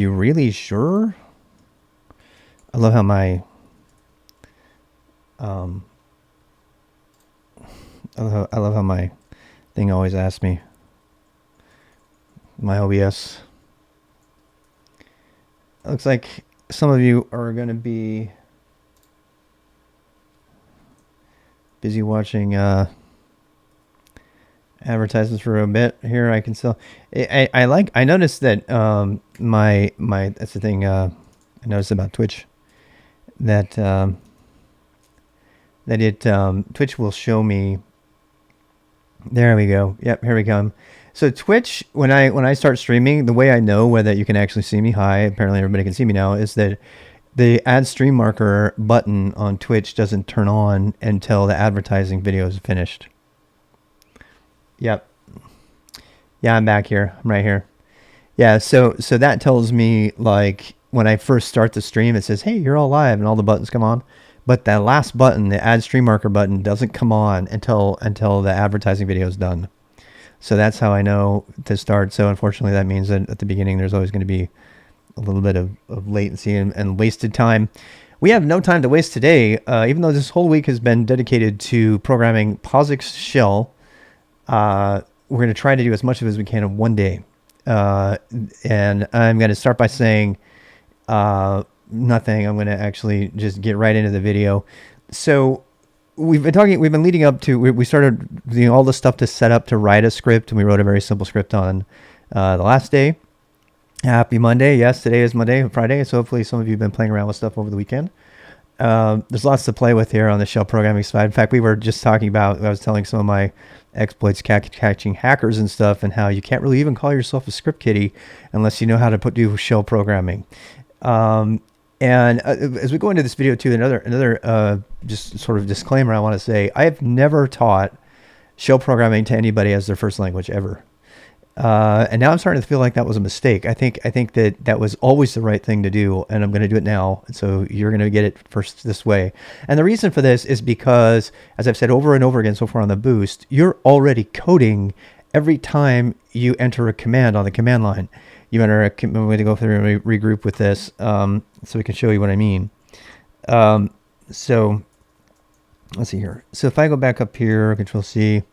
You really sure? I love how my um I love how my thing always asks me, my OBS. It looks like some of you are going to be busy watching advertisements for a bit here. I can still I noticed that my that's the thing I noticed about Twitch, that Twitch will show me. There we go. Yep, here we come. So Twitch, when I start streaming, the way I know whether you can actually see me, hi, apparently everybody can see me now, is that the add stream marker button on Twitch doesn't turn on until the advertising video is finished. Yep. Yeah, I'm back here. I'm right here. Yeah, so that tells me, like, when I first start the stream, it says, hey, you're all live, and all the buttons come on. But that last button, the add stream marker button, doesn't come on until the advertising video is done. So that's how I know to start. So unfortunately, that means that at the beginning, there's always going to be a little bit of latency and wasted time. We have no time to waste today, even though this whole week has been dedicated to programming POSIX shell. We're going to try to do as much of it as we can in one day. And I'm going to start by saying nothing. I'm going to actually just get right into the video. So we've been leading up to, we started doing all the stuff to set up to write a script, and we wrote a very simple script on the last day. Happy Monday. Yes, today is Monday, Friday. So hopefully some of you have been playing around with stuff over the weekend. There's lots to play with here on the shell programming side. In fact, we were just talking about, I was telling some of my exploits catching hackers and stuff, and how you can't really even call yourself a script kiddie unless you know how to do shell programming. And as we go into this video too, another just sort of disclaimer I want to say, I have never taught shell programming to anybody as their first language ever. And now I'm starting to feel like that was a mistake. I think that was always the right thing to do, and I'm going to do it now. So you're going to get it first this way. And the reason for this is because, as I've said over and over again so far on the boost, you're already coding every time you enter a command on the command line. You enter I'm going to go through and regroup with this so we can show you what I mean. So let's see here. So if I go back up here, Control C.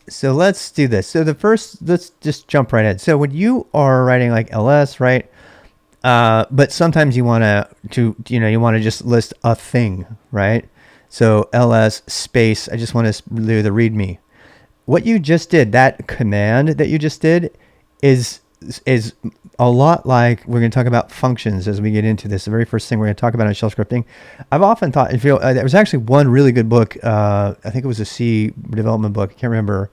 So let's do this. So let's just jump right in. So when you are writing like ls, right? But sometimes you want to just list a thing, right? So ls space, I just want to do the readme. What you just did, that command that you just did, is a lot like, we're going to talk about functions as we get into this. The very first thing we're going to talk about in shell scripting. I've often thought, there was actually one really good book, I think it was a C development book, I can't remember,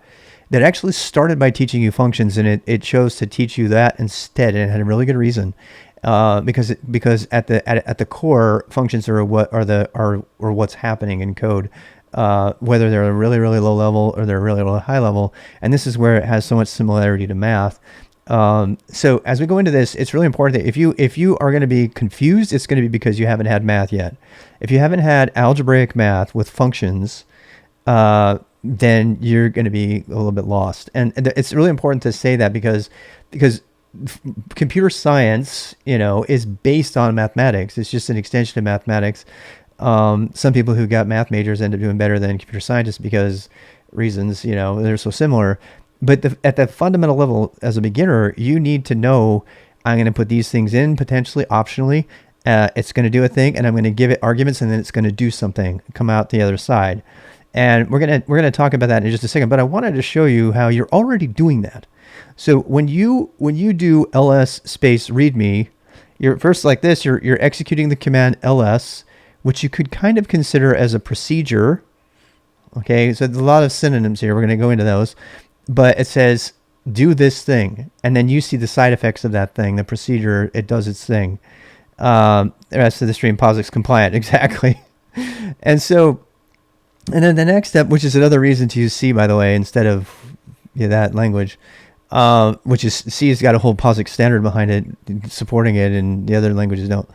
that actually started by teaching you functions, and it chose to teach you that instead, and it had a really good reason. Because at the core, functions are what's happening in code, whether they're a really, really low level or they're a really, really high level, and this is where it has so much similarity to math. So as we go into this, it's really important that if you are going to be confused, it's going to be because you haven't had math yet. If you haven't had algebraic math with functions, then you're going to be a little bit lost. And it's really important to say that because computer science, is based on mathematics. It's just an extension of mathematics. Some people who got math majors end up doing better than computer scientists because reasons, they're so similar. But at the fundamental level, as a beginner, you need to know, I'm going to put these things in potentially optionally. It's going to do a thing, and I'm going to give it arguments, and then it's going to do something, come out the other side. And we're going to talk about that in just a second. But I wanted to show you how you're already doing that. So when you do ls space readme, you're first like this. You're executing the command ls, which you could kind of consider as a procedure. Okay, so there's a lot of synonyms here. We're going to go into those. But it says, do this thing. And then you see the side effects of that thing, the procedure, it does its thing. The rest of the stream, POSIX compliant, exactly. And then the next step, which is another reason to use C, by the way, instead of that language, which is C has got a whole POSIX standard behind it, supporting it, and the other languages don't.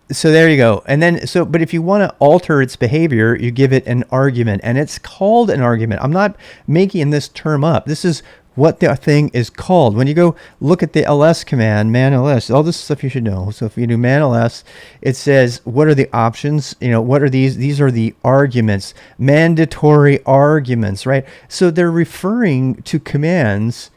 So there you go. And then, but if you want to alter its behavior, you give it an argument, and it's called an argument. I'm not making this term up. This is what the thing is called. When you go look at the ls command, man ls, all this stuff you should know. So if you do man ls, it says, what are the options? What are these? These are the arguments, mandatory arguments, right? So they're referring to commands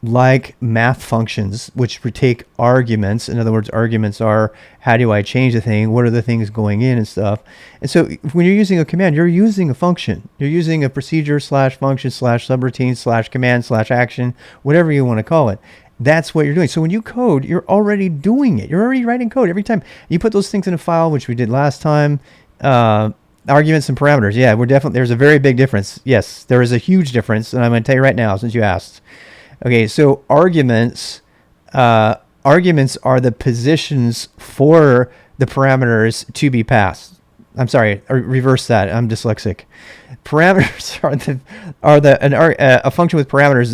like math functions, which take arguments. In other words, arguments are, how do I change the thing? What are the things going in and stuff? And so when you're using a command, you're using a function. You're using a procedure slash function slash subroutine slash command slash action, whatever you want to call it. That's what you're doing. So when you code, you're already doing it. You're already writing code every time. You put those things in a file, which we did last time. Arguments and parameters. Yeah, there's a very big difference. Yes, there is a huge difference. And I'm going to tell you right now, since you asked. Okay, so arguments are the positions for the parameters to be passed. I'm sorry, reverse that. I'm dyslexic. Parameters a function with parameters.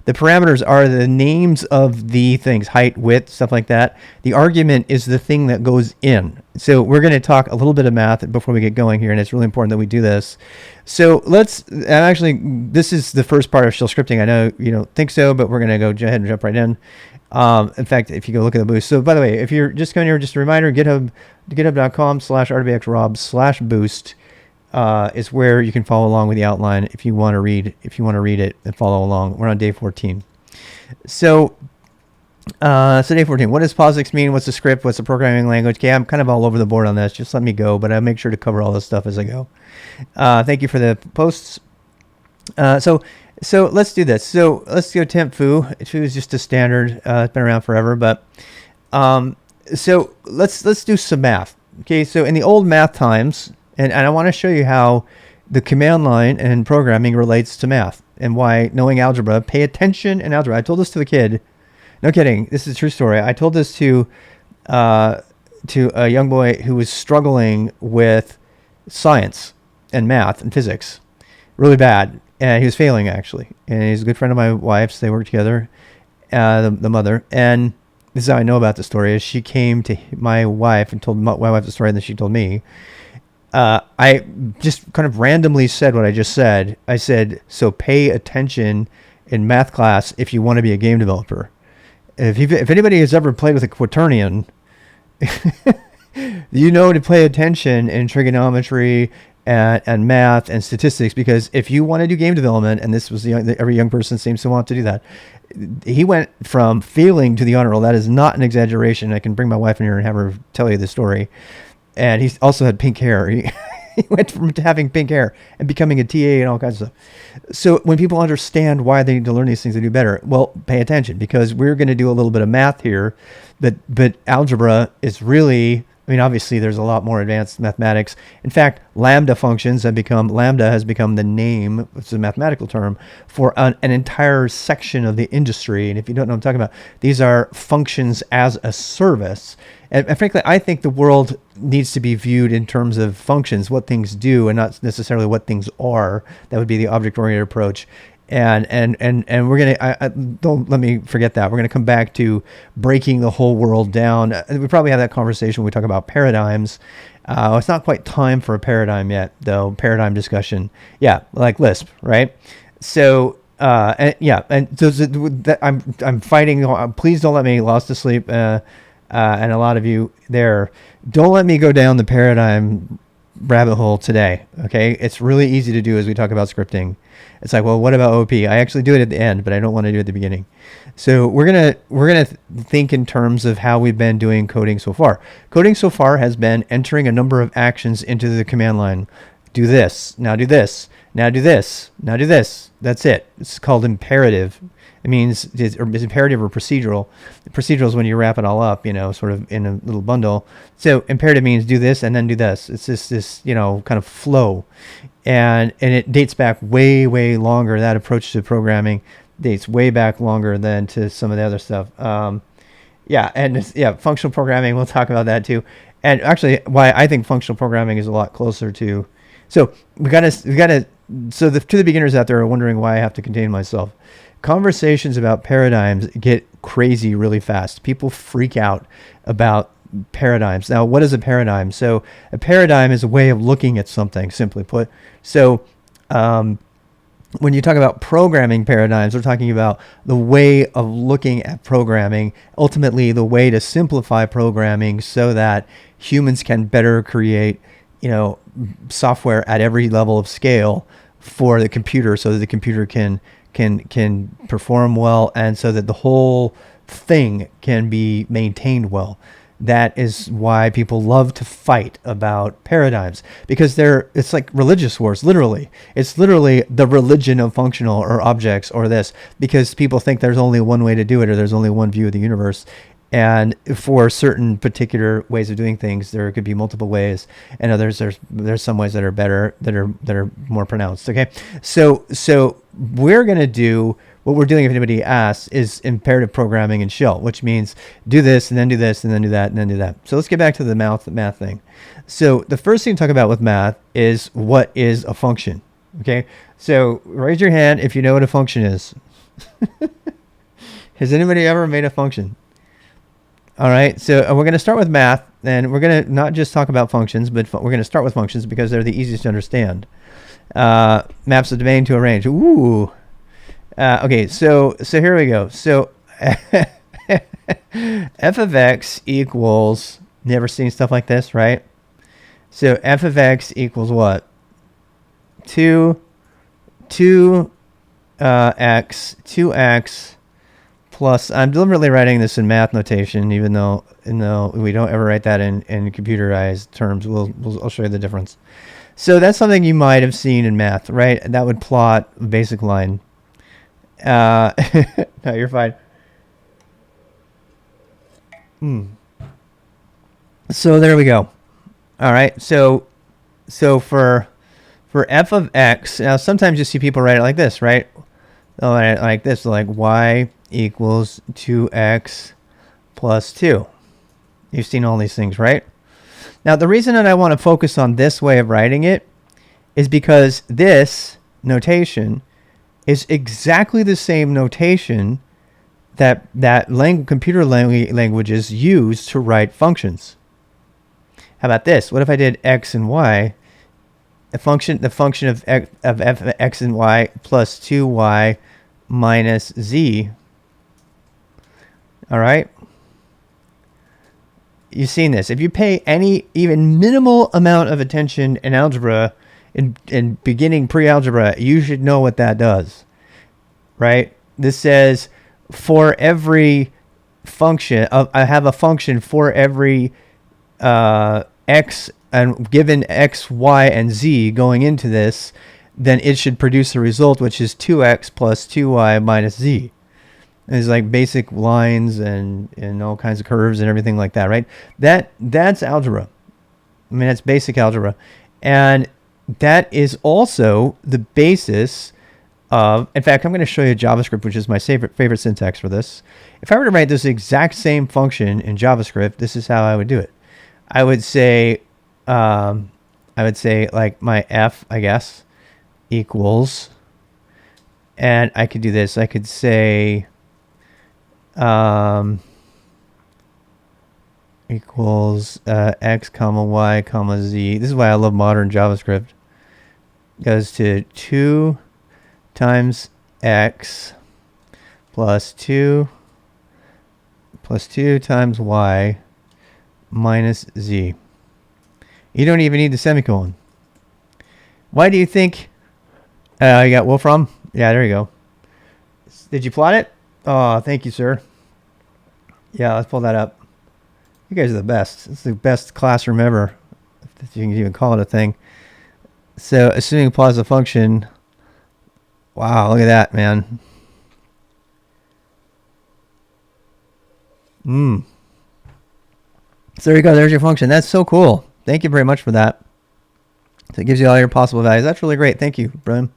The parameters are the names of the things, height, width, stuff like that. The argument is the thing that goes in. So we're going to talk a little bit of math before we get going here, and it's really important that we do this. So this is the first part of shell scripting. I know you don't think so, but we're going to go ahead and jump right in. In fact, if you go look at the boost. So by the way, if you're just coming here, just a reminder, github.com/rbxrob/boost is where you can follow along with the outline if you want to read it and follow along. We're on day 14. So day 14. What does POSIX mean? What's the script? What's the programming language? Okay, I'm kind of all over the board on this. Just let me go, but I'll make sure to cover all this stuff as I go. Thank you for the posts. So let's do this. So let's go temp foo. Foo is just a standard. It's been around forever, but so let's do some math. Okay, so in the old math times, and I want to show you how the command line and programming relates to math and why knowing algebra, pay attention in algebra. I told this to the kid. No kidding. This is a true story. I told this to a young boy who was struggling with science and math and physics really bad. And he was failing, actually. And he's a good friend of my wife's. They work together, the mother. And this is how I know about the story. Is she came to my wife and told my wife the story, and then she told me. I just kind of randomly said what I just said. I said, so pay attention in math class if you want to be a game developer. If anybody has ever played with a quaternion, you know to pay attention in trigonometry and math and statistics, because if you want to do game development, and this was every young person seems to want to do that, he went from failing to the honor roll. That is not an exaggeration. I can bring my wife in here and have her tell you the story. And he also had pink hair. He went from having pink hair and becoming a TA and all kinds of stuff. So when people understand why they need to learn these things to do better, well, pay attention, because we're going to do a little bit of math here, but algebra is really, I mean, obviously there's a lot more advanced mathematics. In fact, lambda functions has become the name, it's a mathematical term, for an entire section of the industry. And if you don't know what I'm talking about, these are functions as a service. And frankly, I think the world needs to be viewed in terms of functions, what things do, and not necessarily what things are. That would be the object-oriented approach. And we're gonna don't let me forget that we're gonna come back to breaking the whole world down. We probably have that conversation when we talk about paradigms. It's not quite time for a paradigm yet, though. Paradigm discussion, yeah, like Lisp, right? So I'm fighting. Please don't let me lost to sleep. And a lot of you there, don't let me go down the paradigm rabbit hole today. Okay, it's really easy to do as we talk about scripting. It's like, well, what about OP? I actually do it at the end, but I don't want to do it at the beginning. So we're gonna think in terms of how we've been doing coding so far. Coding so far has been entering a number of actions into the command line. Do this, now do this, now do this, now do this. That's it. It's called imperative. It means it's imperative or procedural. Procedural is when you wrap it all up, sort of in a little bundle. So imperative means do this and then do this. It's just this, kind of flow. And it dates back way, way longer. That approach to programming dates way back longer than to some of the other stuff. Functional programming, we'll talk about that too. And actually, why I think functional programming is a lot closer to. So to the beginners out there are wondering why I have to contain myself. Conversations about paradigms get crazy really fast. People freak out about paradigms. Now, what is a paradigm? So a paradigm is a way of looking at something, simply put. So when you talk about programming paradigms, we're talking about the way of looking at programming, ultimately the way to simplify programming so that humans can better create, software at every level of scale for the computer, so that the computer can perform well, and so that the whole thing can be maintained well. That is why people love to fight about paradigms, because it's like religious wars, literally. It's literally the religion of functional or objects or this, because people think there's only one way to do it, or there's only one view of the universe. And for certain particular ways of doing things, there could be multiple ways, and others there's some ways that are better, that are more pronounced. Okay, so we're gonna do what we're doing, if anybody asks, is imperative programming in shell, which means do this and then do this and then do that and then do that. So let's get back to the math thing. So the first thing to talk about with math is, what is a function? Okay, so raise your hand if you know what a function is. Has anybody ever made a function? All right, so we're going to start with math, and we're going to not just talk about functions, but we're going to start with functions because they're the easiest to understand. Maps a domain to a range. Ooh. Okay, so here we go. So f of x equals, never seen stuff like this, right? So f of x equals what? 2x plus, I'm deliberately writing this in math notation, even though we don't ever write that in computerized terms. I'll show you the difference. So that's something you might have seen in math, right? That would plot a basic line. No, you're fine. So there we go. All right. So for f of x, now sometimes you see people write it like this, right? They'll write it like this, like y equals 2x plus 2. You've seen all these things, right? Now, the reason that I want to focus on this way of writing it is because this notation is exactly the same notation that computer languages use to write functions. How about this? What if I did x and y? The function of f of x and y plus 2y minus z. All right. You've seen this. If you pay any even minimal amount of attention in algebra, in beginning pre-algebra, you should know what that does, right? This says for every function, I have a function for every x, and given x, y, and z going into this, then it should produce a result which is 2x plus 2y minus z. It's like basic lines and all kinds of curves and everything like that, right? That's algebra. I mean, that's basic algebra. And that is also the basis of, in fact, I'm going to show you JavaScript, which is my favorite syntax for this. If I were to write this exact same function in JavaScript, this is how I would do it. I would say like my f, I guess, equals, and I could do this. I could say equals x comma y comma z. This is why I love modern JavaScript. Goes to 2 times x plus 2 times y minus z. You don't even need the semicolon. Why do you think? You got Wolfram? Yeah, there you go. Did you plot it? Oh, thank you, sir. Yeah, let's pull that up. You guys are the best. It's the best classroom ever, if you can even call it a thing. So, assuming it plots a function. Wow, look at that, man. So there you go. There's your function. That's so cool. Thank you very much for that. So it gives you all your possible values. That's really great. Thank you, Brian.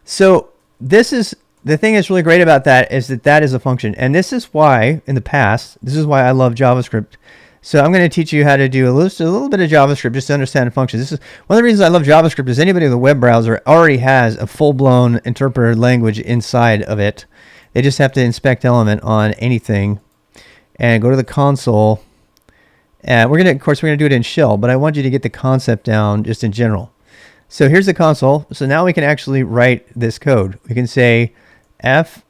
So this is the thing that's really great about that is that is a function. And this is why, in the past, this is why I love JavaScript. So I'm going to teach you how to do a little bit of JavaScript just to understand functions. This is one of the reasons I love JavaScript is anybody with a web browser already has a full-blown interpreter language inside of it. They just have to inspect element on anything and go to the console. And of course, we're going to do it in shell, but I want you to get the concept down just in general. So here's the console. So now we can actually write this code. We can say f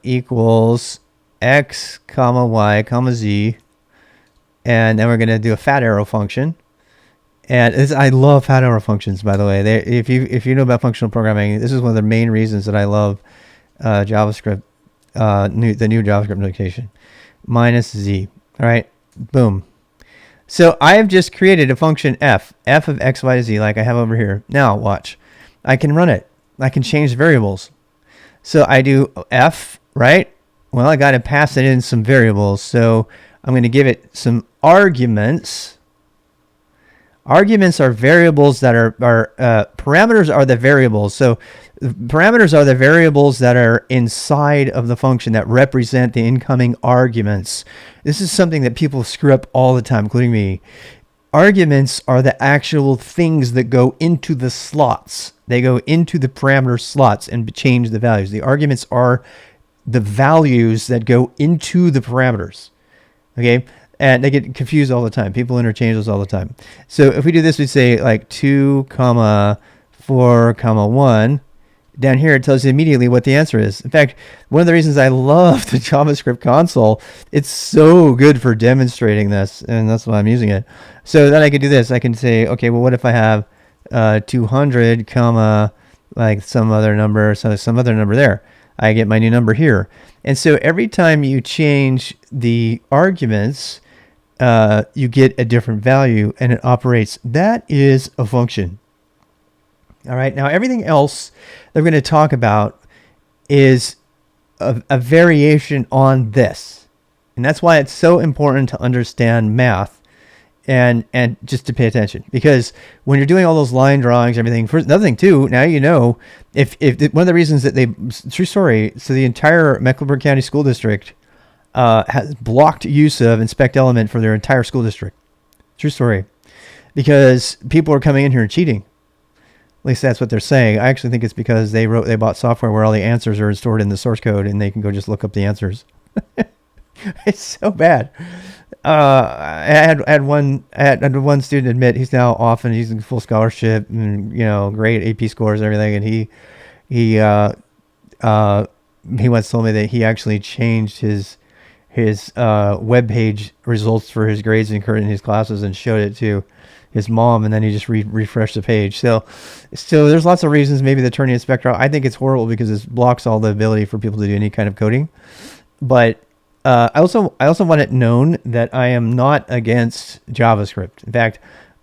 equals x comma y comma z, and then we're going to do a fat arrow function. And I love fat arrow functions, by the way. If you know about functional programming, this is one of the main reasons that I love JavaScript, the new JavaScript notation. Minus z. All right, boom. So I have just created a function f of x, y, z, like I have over here. Now watch, I can run it. I can change variables. So I do f, right? Well, I got to pass it in some variables. So I'm going to give it some arguments. Arguments are variables that are parameters are the variables. So parameters are the variables that are inside of the function that represent the incoming arguments. This is something that people screw up all the time, including me. Arguments are the actual things that go into the slots. They go into the parameter slots and change the values. The arguments are the values that go into the parameters. Okay? And they get confused all the time. People interchange those all the time. So if we do this, we say like 2, 4, 1. Down here, it tells you immediately what the answer is. In fact, one of the reasons I love the JavaScript console, it's so good for demonstrating this, and that's why I'm using it. So then I can do this. I can say, okay, well, what if I have 200, like some other number, so some other number there. I get my new number here. And so every time you change the arguments, you get a different value, and it operates. That is a function. All right. Now, everything else that we're going to talk about is a variation on this. And that's why it's so important to understand math and just to pay attention. Because when you're doing all those line drawings, everything, for another thing too, now you know, if one of the reasons that true story, so the entire Mecklenburg County School District has blocked use of inspect element for their entire school district. True story. Because people are coming in here and cheating. At least that's what they're saying. I actually think it's because they bought software where all the answers are stored in the source code and they can go just look up the answers. It's so bad. I had one student admit he's now off and he's in full scholarship and great AP scores and everything. And he once told me that he actually changed his web page results for his grades in his classes and showed it to his mom, and then he just refreshed the page. So there's lots of reasons maybe the turning inspector. I think it's horrible because it blocks all the ability for people to do any kind of coding. But I also want it known that I am not against JavaScript. In fact,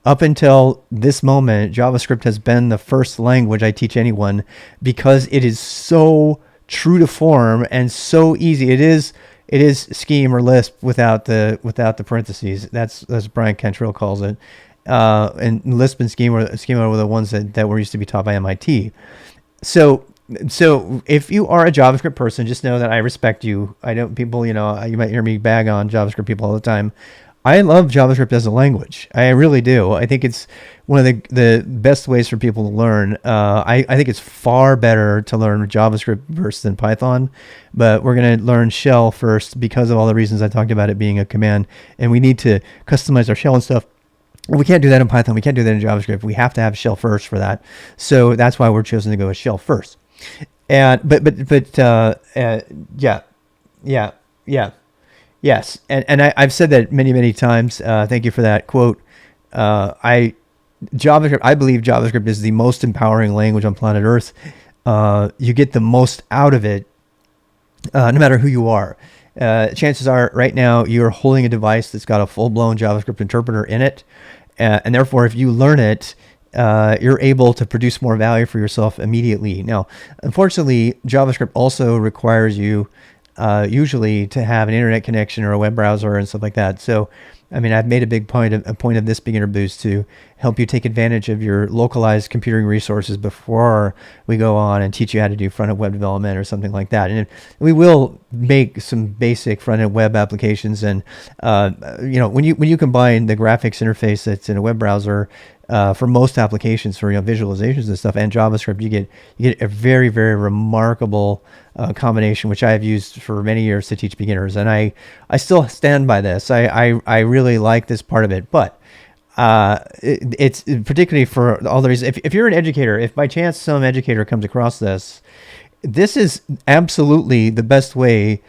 up until this moment, JavaScript has been the first language I teach anyone because it is so true to form and so easy. It is Scheme or Lisp without the parentheses. That's Brian Cantrell calls it. And Lisp and Schema were the ones that were used to be taught by MIT. So if you are a JavaScript person, just know that I respect you. I don't people, you might hear me bag on JavaScript people all the time. I love JavaScript as a language. I really do. I think it's one of the best ways for people to learn. I think it's far better to learn JavaScript first than Python, but we're going to learn shell first because of all the reasons I talked about it being a command, and we need to customize our shell and stuff. We can't do that in Python. We can't do that in JavaScript. We have to have shell first for that. So that's why we're choosing to go with shell first. And yes. And I've said that many times. Thank you for that quote. I believe JavaScript is the most empowering language on planet Earth. You get the most out of it, no matter who you are. Chances are right now you're holding a device that's got a full-blown JavaScript interpreter in it. And therefore, if you learn it, you're able to produce more value for yourself immediately. Now, unfortunately, JavaScript also requires you usually to have an internet connection or a web browser and stuff like that. So, I mean, I've made a point of this beginner boost to help you take advantage of your localized computing resources before we go on and teach you how to do front-end web development or something like that. And we will make some basic front-end web applications. And when you combine the graphics interface that's in a web browser for most applications for visualizations and stuff and JavaScript, you get a very, very remarkable combination, which I have used for many years to teach beginners, and I still stand by this. I really like this part of it, but It's particularly for all the reasons. If you're an educator, if by chance some educator comes across this, this is absolutely the best way,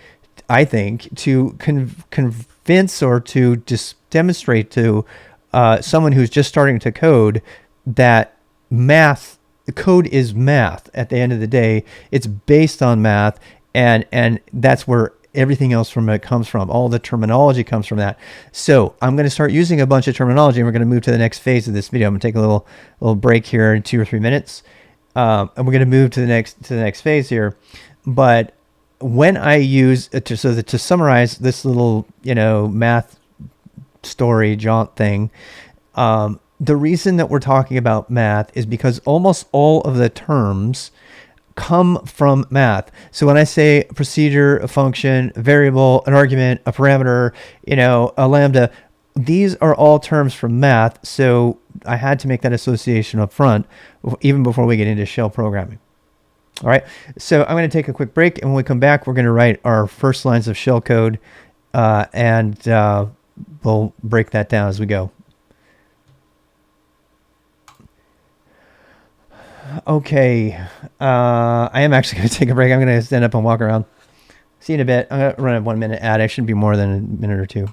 I think, to convince or to just demonstrate to someone who's just starting to code that math, code is math. At the end of the day, it's based on math, and that's where everything else from it comes from. All the terminology comes from that. So I'm going to start using a bunch of terminology, and we're going to move to the next phase of this video. I'm going to take a little break here in 2 or 3 minutes, and we're going to move to the next phase here. But when I use to summarize this little math story jaunt thing, the reason that we're talking about math is because almost all of the terms come from math. So when I say procedure, a function, a variable, an argument, a parameter, a lambda, these are all terms from math. So I had to make that association up front, even before we get into shell programming. All right, so I'm going to take a quick break, and when we come back, we're going to write our first lines of shell code, and we'll break that down as we go. Okay, I am actually going to take a break. I'm going to stand up and walk around. See you in a bit. I'm going to run a 1 minute ad. It shouldn't be more than a minute or two.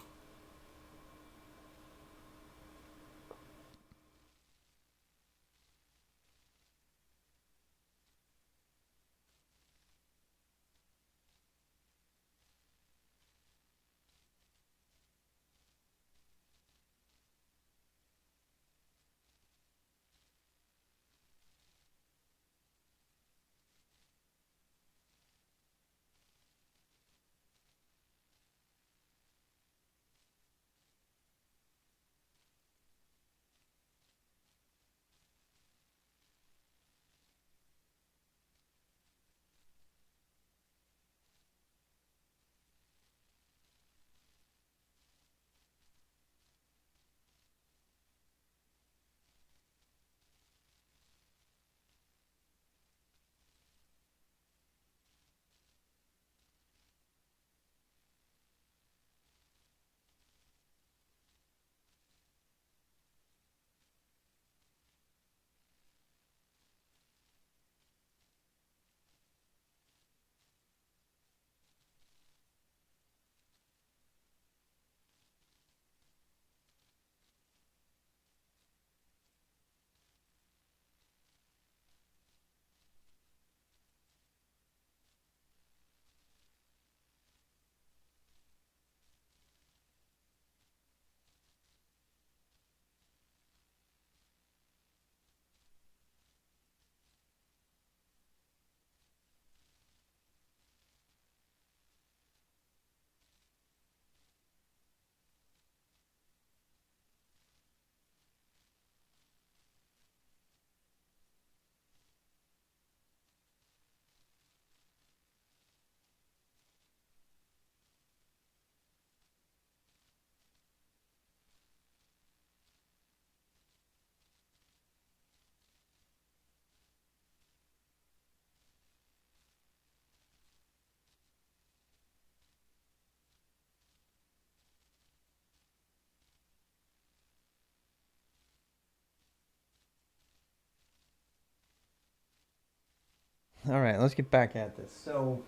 All right, let's get back at this. So.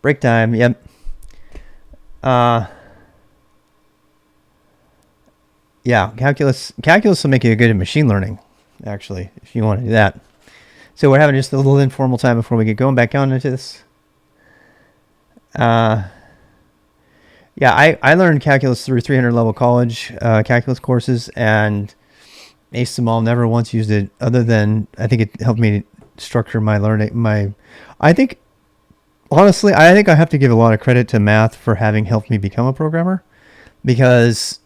Break time. Yep. Yeah, calculus will make you good at machine learning, actually, if you want to do that. So we're having just a little informal time before we get going back on into this. Yeah, I learned calculus through 300 level college calculus courses, and aced them all. Never once used it, other than I think it helped me structure my learning. Honestly, I think I have to give a lot of credit to math for having helped me become a programmer, because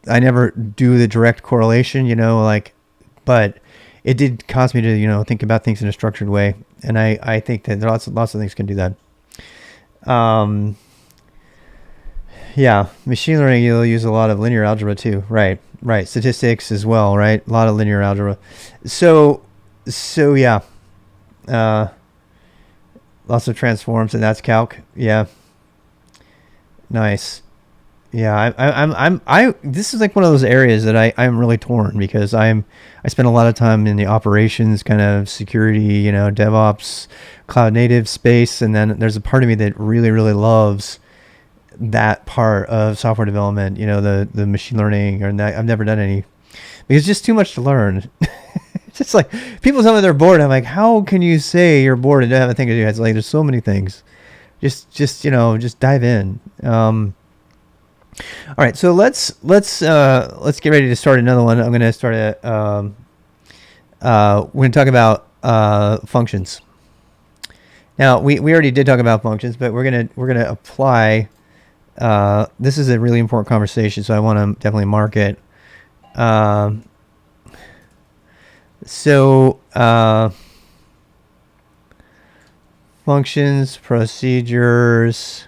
I never do the direct correlation, but it did cause me to, think about things in a structured way. And I think that lots of things can do that. Yeah, machine learning, you'll use a lot of linear algebra too. Right. Statistics as well, right? A lot of linear algebra. So yeah. Lots of transforms, and that's calc. Yeah. Nice. Yeah, this is like one of those areas that I'm really torn because I spend a lot of time in the operations kind of security, DevOps, cloud native space, and then there's a part of me that really, really loves that part of software development, the machine learning, or that I've never done any because it's just too much to learn. It's just like people tell me they're bored. I'm like, how can you say you're bored and don't have a thing to do? It's like there's so many things. Just dive in. All right, so let's get ready to start another one. I'm going to start we're going to talk about functions. Now we already did talk about functions, but we're gonna apply. This is a really important conversation, so I want to definitely mark it. Functions, procedures.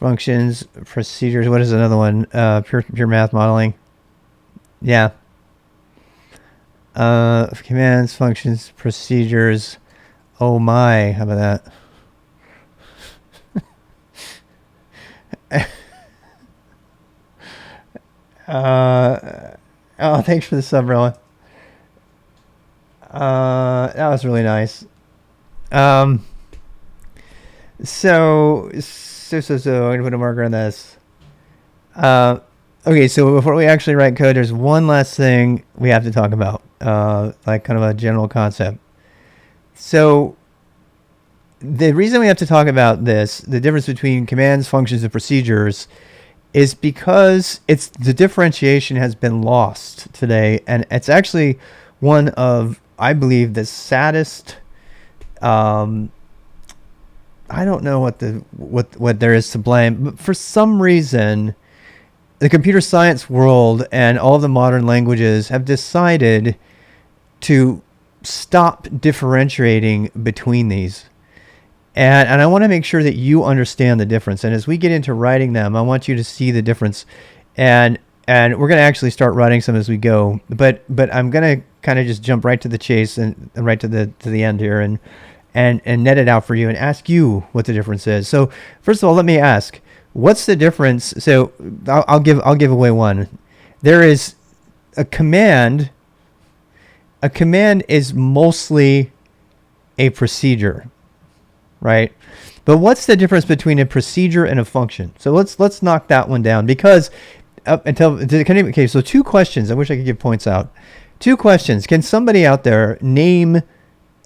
Functions, procedures. What is another one? Pure math modeling. Yeah. Commands, functions, procedures. Oh my! How about that? Oh, thanks for the sub, Rowan. That was really nice. So I'm gonna put a marker on this. Okay, so before we actually write code, there's one last thing we have to talk about, like kind of a general concept. So the reason we have to talk about this, the difference between commands, functions, and procedures, is because the differentiation has been lost today, and it's actually one of, I believe, the saddest. I don't know what there is to blame, but for some reason, the computer science world and all the modern languages have decided to stop differentiating between these. And I want to make sure that you understand the difference. And as we get into writing them, I want you to see the difference. And we're going to actually start writing some as we go. But I'm going to kind of just jump right to the chase and right to the end here and net it out for you and ask you what the difference is. So first of all, let me ask, what's the difference? So I'll give away one. There is a command. A command is mostly a procedure, right? But what's the difference between a procedure and a function? So let's knock that one down because okay, so 2 questions. I wish I could give points out. 2 questions. Can somebody out there name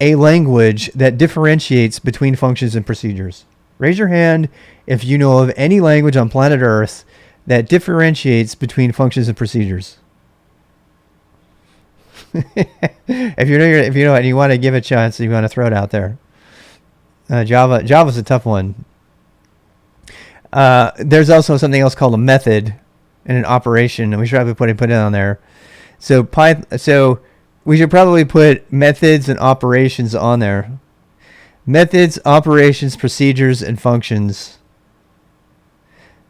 a language that differentiates between functions and procedures? Raise your hand if you know of any language on planet Earth that differentiates between functions and procedures. If you know and you want to give it a chance, you want to throw it out there. Java's a tough one. There's also something else called a method and an operation, and we should probably put it on there. So we should probably put methods and operations on there. Methods, operations, procedures, and functions.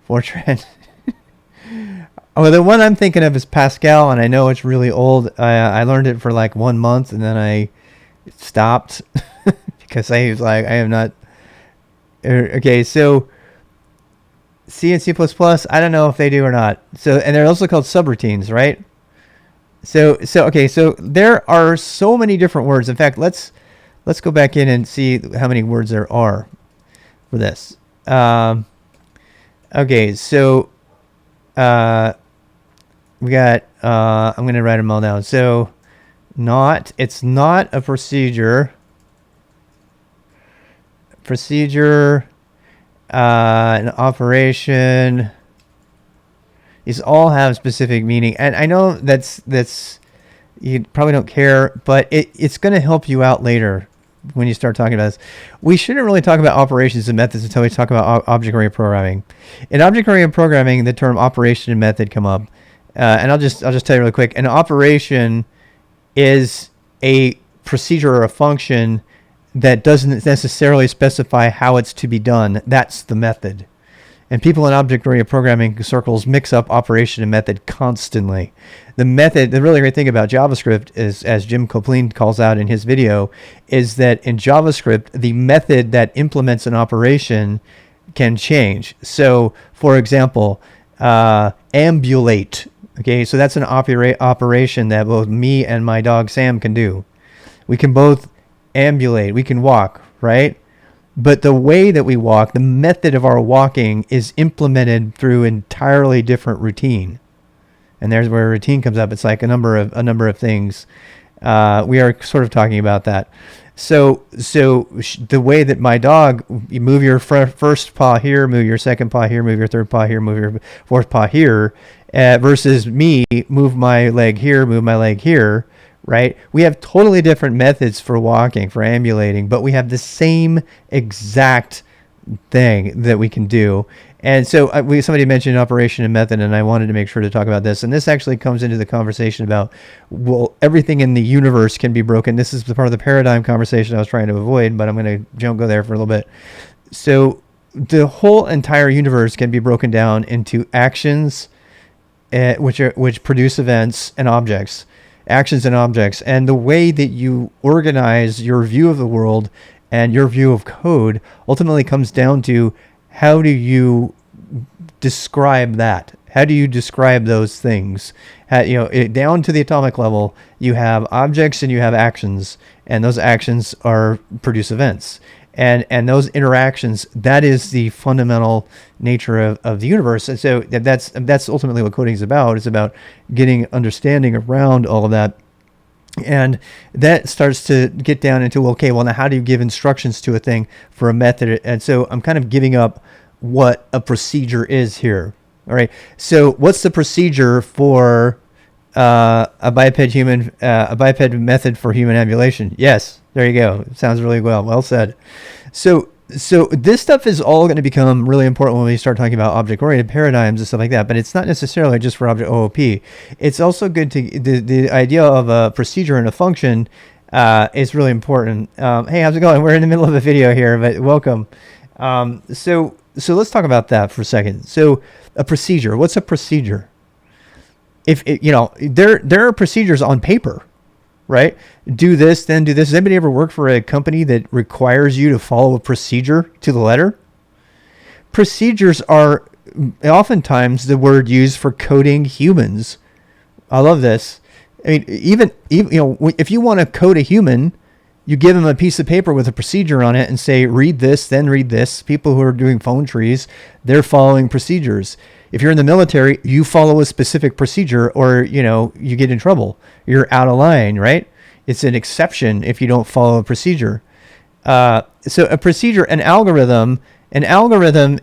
Fortran. Oh, the one I'm thinking of is Pascal, and I know it's really old. I learned it for like 1 month, and then I stopped because I was like, I am not. Okay, so C and C++, I don't know if they do or not. So, and they're also called subroutines, right? So okay, so there are so many different words. In fact, let's go back in and see how many words there are for this. Okay, so we got. I'm going to write them all down. So, it's not a procedure. Procedure, an operation. These all have specific meaning, and I know that's you probably don't care, but it's going to help you out later when you start talking about this. We shouldn't really talk about operations and methods until we talk about object-oriented programming. In object-oriented programming, the term operation and method come up, and I'll just tell you really quick. An operation is a procedure or a function that doesn't necessarily specify how it's to be done. That's the method. And people in object-oriented programming circles mix up operation and method constantly. The really great thing about JavaScript is, as Jim Copleen calls out in his video, is that in JavaScript, the method that implements an operation can change. So, for example, ambulate. Okay, so that's an operation that both me and my dog Sam can do. We can both ambulate. We can walk, right? But the way that we walk, the method of our walking, is implemented through entirely different routine. And there's where routine comes up. It's like a number of things. We are sort of talking about that. So the way that my dog, you move your first paw here, move your second paw here, move your third paw here, move your fourth paw here, versus me, move my leg here, move my leg here, right? We have totally different methods for walking, for ambulating, but we have the same exact thing that we can do. And so somebody mentioned operation and method, and I wanted to make sure to talk about this. And this actually comes into the conversation about, well, everything in the universe can be broken. This is the part of the paradigm conversation I was trying to avoid, but I'm going to go there for a little bit. So the whole entire universe can be broken down into actions, which produce events, and objects. Actions and objects. And the way that you organize your view of the world and your view of code ultimately comes down to, how do you describe that? How do you describe those things? Down to the atomic level, you have objects and you have actions, and those actions produce events. And those interactions, that is the fundamental nature of the universe. And so that's ultimately what coding is about. It's about getting understanding around all of that. And that starts to get down into, okay, well, now how do you give instructions to a thing for a method? And so I'm kind of giving up what a procedure is here. All right. So what's the procedure for a biped method for human ambulation? Yes, there you go. Sounds really well said. So this stuff is all going to become really important when we start talking about object-oriented paradigms and stuff like that, but it's not necessarily just for object OOP. It's also good to, the idea of a procedure and a function is really important. Hey, how's it going? We're in the middle of a video here, but welcome. So let's talk about that for a second. So a procedure, what's a procedure? There are procedures on paper, right? Do this, then do this. Has anybody ever worked for a company that requires you to follow a procedure to the letter? Procedures are oftentimes the word used for coding humans. I love this. I mean, even if you want to code a human, you give them a piece of paper with a procedure on it and say, read this, then read this. People who are doing phone trees, they're following procedures. If you're in the military, you follow a specific procedure, or, you get in trouble. You're out of line, right? It's an exception if you don't follow a procedure. So a procedure, an algorithm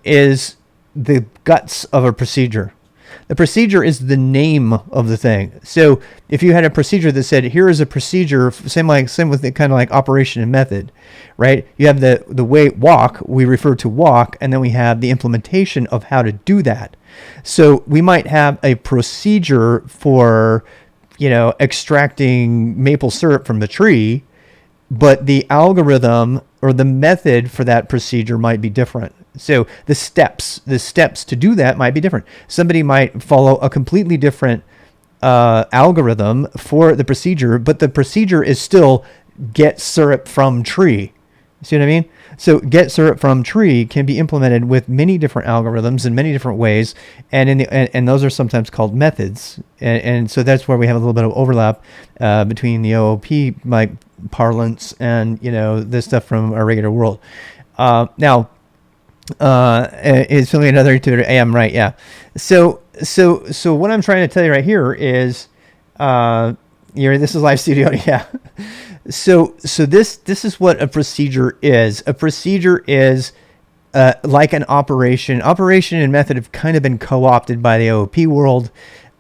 is the guts of a procedure. The procedure is the name of the thing. So if you had a procedure that said, here is a procedure, same with the kind of like operation and method, right? You have the way walk, we refer to walk, and then we have the implementation of how to do that. So we might have a procedure for, extracting maple syrup from the tree, but the algorithm or the method for that procedure might be different. So the steps to do that might be different. Somebody might follow a completely different algorithm for the procedure, but the procedure is still get syrup from tree. See what I mean? So get syrup from tree can be implemented with many different algorithms in many different ways, and those are sometimes called methods. And so that's where we have a little bit of overlap between the OOP like parlance and this stuff from our regular world. Now. It's only another tutor. Hey, I'm right. Yeah. So what I'm trying to tell you right here is, this is live studio. Yeah. So this is what a procedure is. A procedure is, like an operation. Operation and method have kind of been co-opted by the OOP world,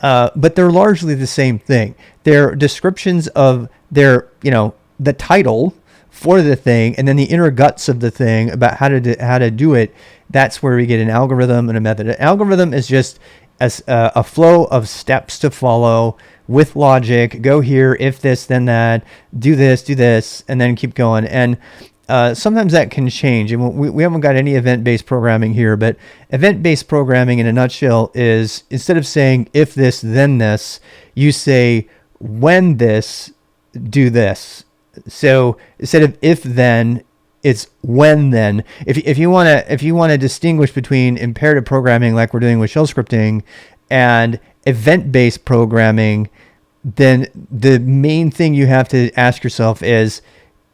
but they're largely the same thing. They're descriptions of the title for the thing, and then the inner guts of the thing about how to do it. That's where we get an algorithm and a method. An algorithm is just a flow of steps to follow with logic. Go here, if this, then that. Do this, and then keep going. And sometimes that can change. And we haven't got any event-based programming here, but event-based programming in a nutshell is instead of saying if this, then this, you say when this, do this. So instead of if then, it's when then. If you want to distinguish between imperative programming like we're doing with shell scripting and event-based programming, then the main thing you have to ask yourself is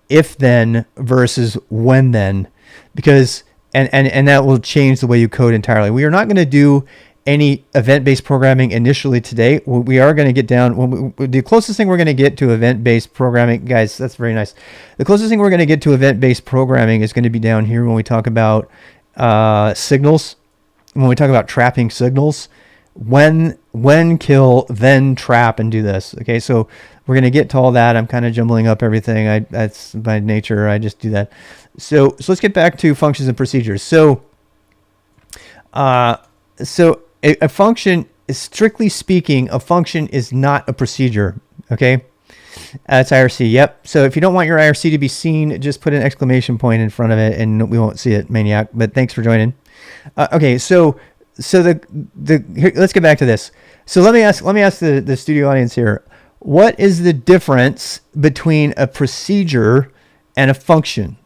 if then versus when then, because and that will change the way you code entirely. We are not going to do any event-based programming initially today. We are going to get down, the closest thing we're going to get to event-based programming, guys, that's very nice. The closest thing we're going to get to event-based programming is going to be down here when we talk about signals, when we talk about trapping signals. When kill, then trap, and do this. Okay, so we're going to get to all that. I'm kind of jumbling up everything. That's by nature. I just do that. So let's get back to functions and procedures. So a function is, strictly speaking, a function is not a procedure. Okay, it's IRC. Yep. So if you don't want your IRC to be seen, just put an exclamation point in front of it, and we won't see it, maniac. But thanks for joining. Okay, so here, let's get back to this. So let me ask the studio audience here. What is the difference between a procedure and a function?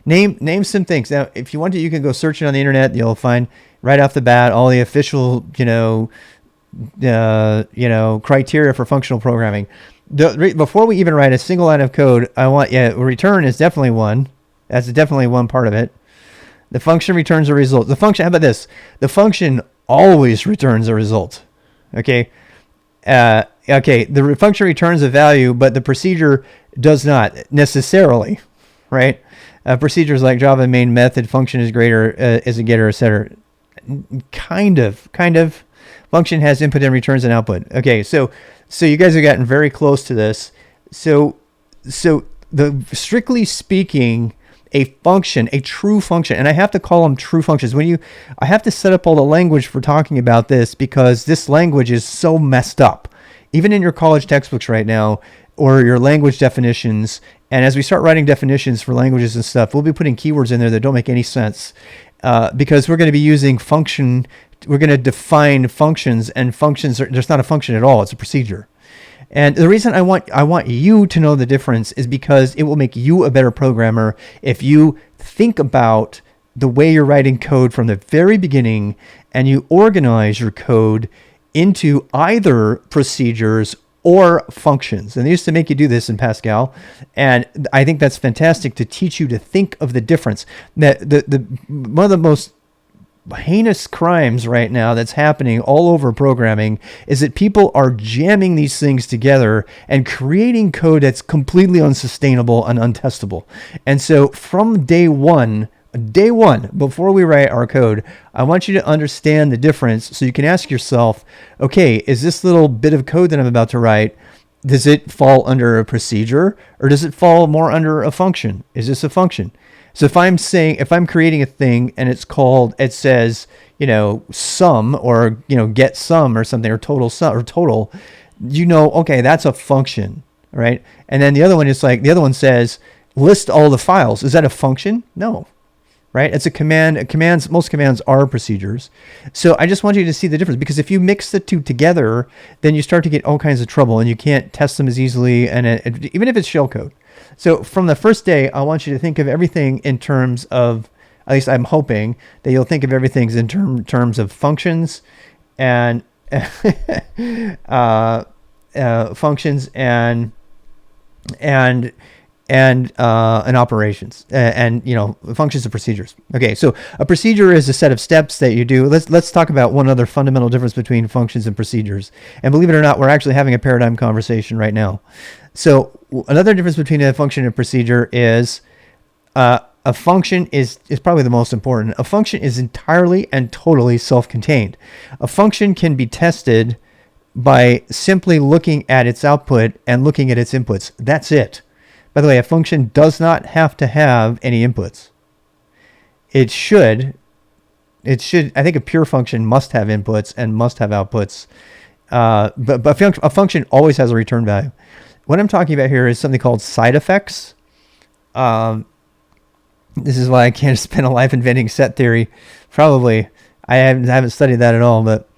Name some things. Now, if you want to, you can go searching on the internet. You'll find right off the bat all the official, criteria for functional programming. Before we even write a single line of code, return is definitely one. That's definitely one part of it. The function returns a result. The function, how about this? The function always returns a result. Okay. The function returns a value, but the procedure does not necessarily, right? Procedures like Java main method, function is greater, is a getter, etc. Kind of. Function has input and returns an output. Okay, so you guys have gotten very close to this. So strictly speaking, a function, a true function, and I have to call them true functions. I have to set up all the language for talking about this because this language is so messed up. Even in your college textbooks right now, or your language definitions, and as we start writing definitions for languages and stuff, we'll be putting keywords in there that don't make any sense because we're going to be using function. We're going to define functions, and functions there's not a function at all. It's a procedure. And the reason I want you to know the difference is because it will make you a better programmer if you think about the way you're writing code from the very beginning and you organize your code into either procedures or functions. And they used to make you do this in Pascal. And I think that's fantastic to teach you to think of the difference. That one of the most heinous crimes right now that's happening all over programming is that people are jamming these things together and creating code that's completely unsustainable and untestable. And so from day one, before we write our code, I want you to understand the difference so you can ask yourself, okay, is this little bit of code that I'm about to write, does it fall under a procedure or does it fall more under a function? Is this a function? So if I'm creating a thing and it says, sum or, get sum or something, or total sum or total, okay, that's a function, right? And then the other one says, list all the files. Is that a function? No, right? It's a command. Most commands are procedures. So I just want you to see the difference, because if you mix the two together, then you start to get all kinds of trouble and you can't test them as easily. And even if it's shellcode. So from the first day, I want you to think of everything in terms of, at least I'm hoping that you'll think of everything in terms of functions and functions and operations and functions and procedures. Okay, so a procedure is a set of steps that you do. Let's talk about one other fundamental difference between functions and procedures. And believe it or not, we're actually having a paradigm conversation right now. So another difference between a function and a procedure is a function is probably the most important. A function is entirely and totally self-contained. A function can be tested by simply looking at its output and looking at its inputs. That's it. By the way, a function does not have to have any inputs. It should. I think a pure function must have inputs and must have outputs. But a function always has a return value. What I'm talking about here is something called side effects. This is why I can't spend a life inventing set theory. Probably. I haven't studied that at all, but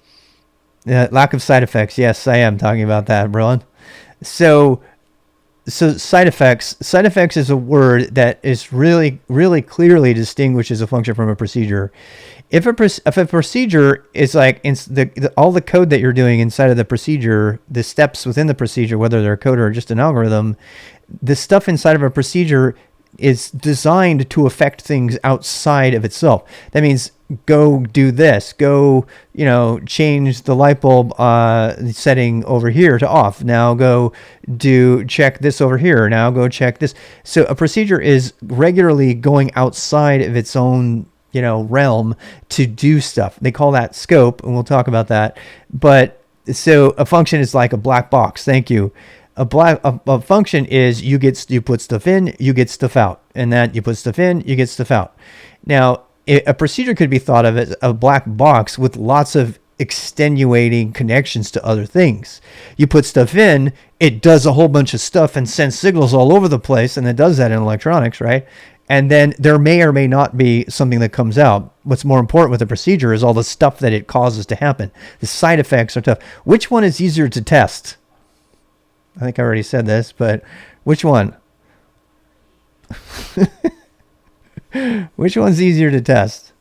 lack of side effects. Yes, I am talking about that, Brian. So side effects. Side effects is a word that is really, really clearly distinguishes a function from a procedure. If a procedure is like all the code that you're doing inside of the procedure, the steps within the procedure, whether they're code or just an algorithm, the stuff inside of a procedure is designed to affect things outside of itself. That means go do this, go, change the light bulb setting over here to off. Now go check this over here. Now go check this. So a procedure is regularly going outside of its own, realm to do stuff. They call that scope, and we'll talk about that. But so a function is like a black box. Thank you. A function is you put stuff in, you get stuff out, and that you put stuff in, you get stuff out. Now, a procedure could be thought of as a black box with lots of extenuating connections to other things. You put stuff in, it does a whole bunch of stuff and sends signals all over the place, and it does that in electronics, right? And then there may or may not be something that comes out. What's more important with a procedure is all the stuff that it causes to happen. The side effects are tough. Which one is easier to test? I think I already said this, but which one? Which one's easier to test?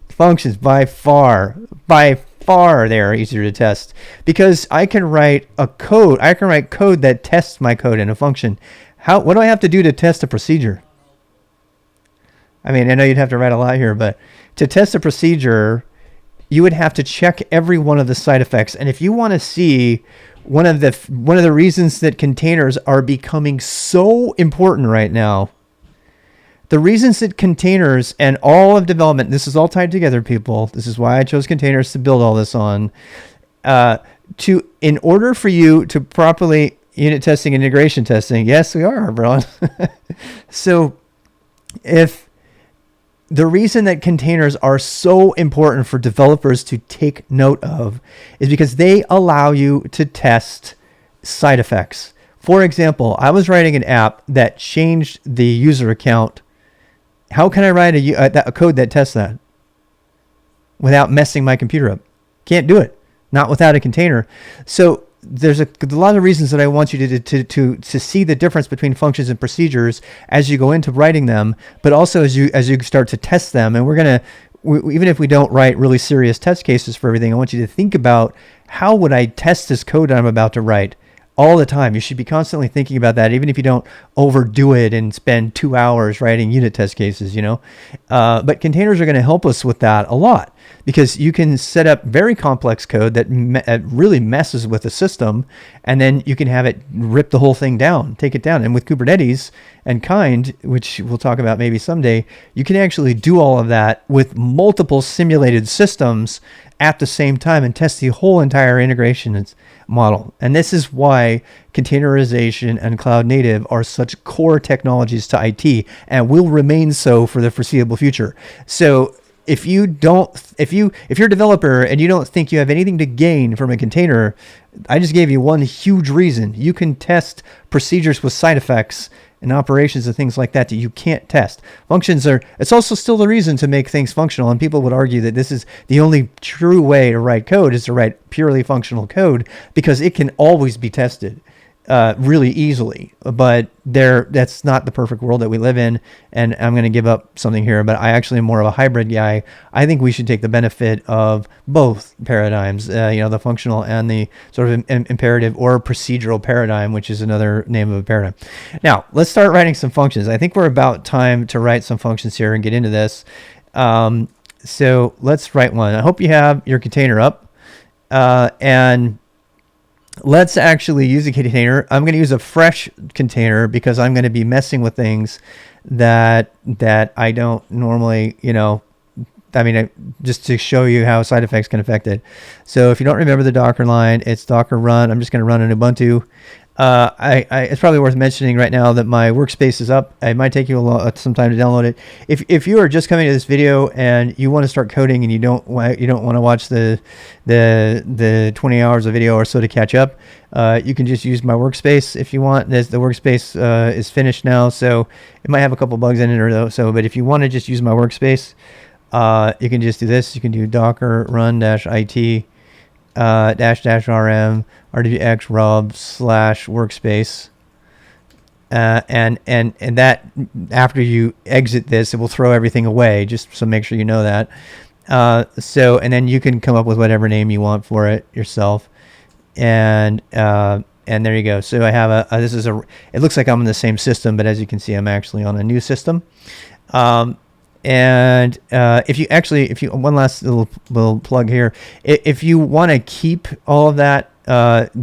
Functions, by far they're easier to test, because I can write code that tests my code in a function. What do I have to do to test a procedure? I mean, I know you'd have to write a lot here, but to test a procedure, you would have to check every one of the side effects. And if you want to see one of the reasons that containers are becoming so important right now, the reasons that containers and all of development, this is all tied together, people. This is why I chose containers to build all this on. In order for you to properly unit testing and integration testing, yes, we are, bro. So if the reason that containers are so important for developers to take note of is because they allow you to test side effects. For example, I was writing an app that changed the user account. How can I write a code that tests that without messing my computer up? Can't do it. Not without a container. So there's a lot of reasons that I want you to see the difference between functions and procedures as you go into writing them, but also as you start to test them. And even if we don't write really serious test cases for everything, I want you to think about, how would I test this code I'm about to write? All the time. You should be constantly thinking about that, even if you don't overdo it and spend 2 hours writing unit test cases, But containers are going to help us with that a lot, because you can set up very complex code that really messes with the system, and then you can have it rip the whole thing down, take it down. And with Kubernetes and Kind, which we'll talk about maybe someday, you can actually do all of that with multiple simulated systems at the same time and test the whole entire integration model. And this is why containerization and cloud native are such core technologies to IT, and will remain so for the foreseeable future. So if you're a developer and you don't think you have anything to gain from a container, I just gave you one huge reason. You can test procedures with side effects and operations and things like that you can't test. It's also still the reason to make things functional, and people would argue that this is the only true way to write code, is to write purely functional code, because it can always be tested really easily. But that's not the perfect world that we live in, and I'm going to give up something here, but I actually am more of a hybrid guy. I think we should take the benefit of both paradigms, the functional and the sort of imperative or procedural paradigm, which is another name of a paradigm. Now, let's start writing some functions. I think we're about time to write some functions here and get into this. So let's write one. I hope you have your container up, and let's actually use a container. I'm going to use a fresh container because I'm going to be messing with things that I don't normally, just to show you how side effects can affect it. So if you don't remember the Docker line, it's Docker run. I'm just going to run an Ubuntu. It's probably worth mentioning right now that my workspace is up. It might take you some time to download it. If you are just coming to this video and you want to start coding and you don't want to watch the 20 hours of video or so to catch up, you can just use my workspace if you want. The workspace is finished now, so it might have a couple bugs in it or so. But if you want to just use my workspace, you can just do this. You can do docker run -it -rm rwx rub /workspace, and that after you exit this, it will throw everything away, just so make sure you know that. So and then you can come up with whatever name you want for it yourself, and there you go. So I have it looks like I'm in the same system, but as you can see, I'm actually on a new system. And if you one last little plug here, if you want to keep all of that,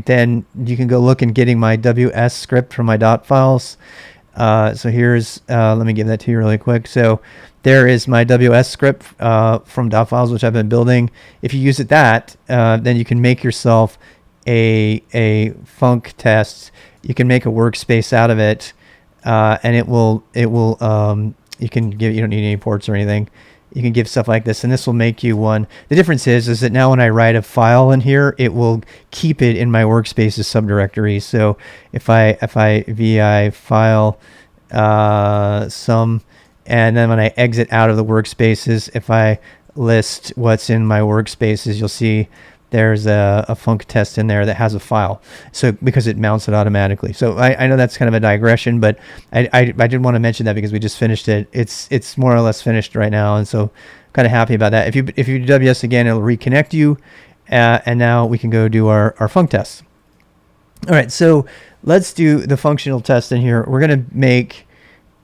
then you can go look in getting my WS script from my dot files. So here's let me give that to you really quick. So there is my WS script from dot files, which I've been building. If you use then you can make yourself a func test. You can make a workspace out of it, and it will you don't need any ports or anything. You can give stuff like this, and this will make you one. The difference is that now when I write a file in here, it will keep it in my workspace's subdirectory. So if I vi file some, and then when I exit out of the workspaces, if I list what's in my workspaces, you'll see there's a func test in there that has a file. So because it mounts it automatically. So I know that's kind of a digression, but I did want to mention that because we just finished it. It's more or less finished right now, and so kind of happy about that. If you do WS again, it'll reconnect you, and now we can go do our func tests. All right, so let's do the functional test in here. We're gonna make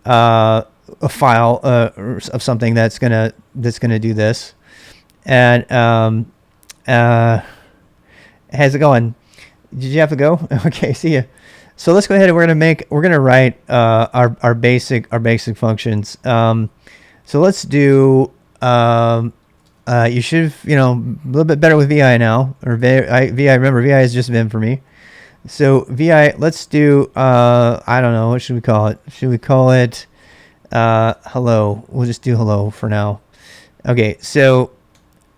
a file of something that's gonna do this, and how's it going? Did you have to go? Okay, see ya. So let's go ahead and we're gonna write our basic functions. So let's do you should a little bit better with VI now, or VI. Remember, VI is just Vim for me. So VI, let's do I don't know, what should we call it? Should we call it hello? We'll just do hello for now. Okay, so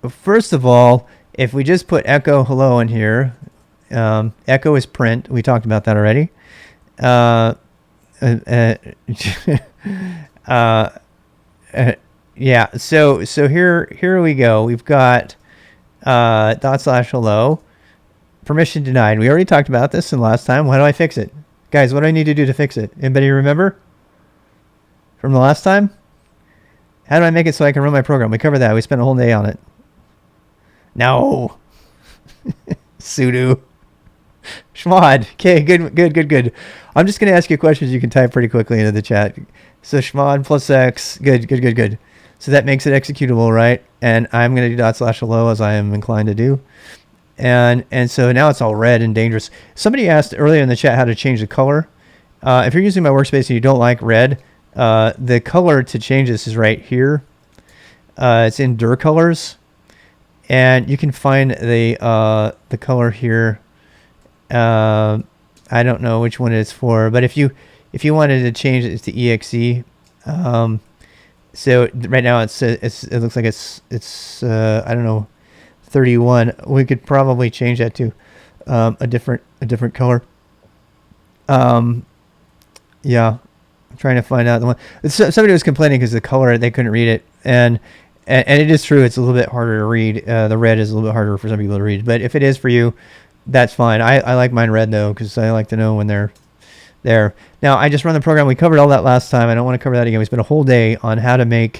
first of all, if we just put echo hello in here, echo is print. We talked about that already. Yeah. So here we go. We've got /hello. Permission denied. We already talked about this in last time. Why do I fix it, guys? What do I need to do to fix it? Anybody remember from the last time? How do I make it so I can run my program? We covered that. We spent a whole day on it. No. Sudo. Shmod. Okay, good. I'm just going to ask you questions you can type pretty quickly into the chat. So shmod +x. Good. So that makes it executable, right? And I'm going to do /hello as I am inclined to do. And so now it's all red and dangerous. Somebody asked earlier in the chat how to change the color. If you're using my workspace and you don't like red, the color to change this is right here. It's in dir colors. And you can find the color here. I don't know which one it's for, but if you wanted to change it to exe, so right now it looks like it's I don't know, 31. We could probably change that to a different color. Yeah, I'm trying to find out the one. Somebody was complaining because the color, they couldn't read it, and it is true, it's a little bit harder to read. The red is a little bit harder for some people to read, but if it is for you, that's fine. I like mine red though, because I like to know when they're there. Now I just run the program. We covered all that last time. I don't want to cover that again. We spent a whole day on how to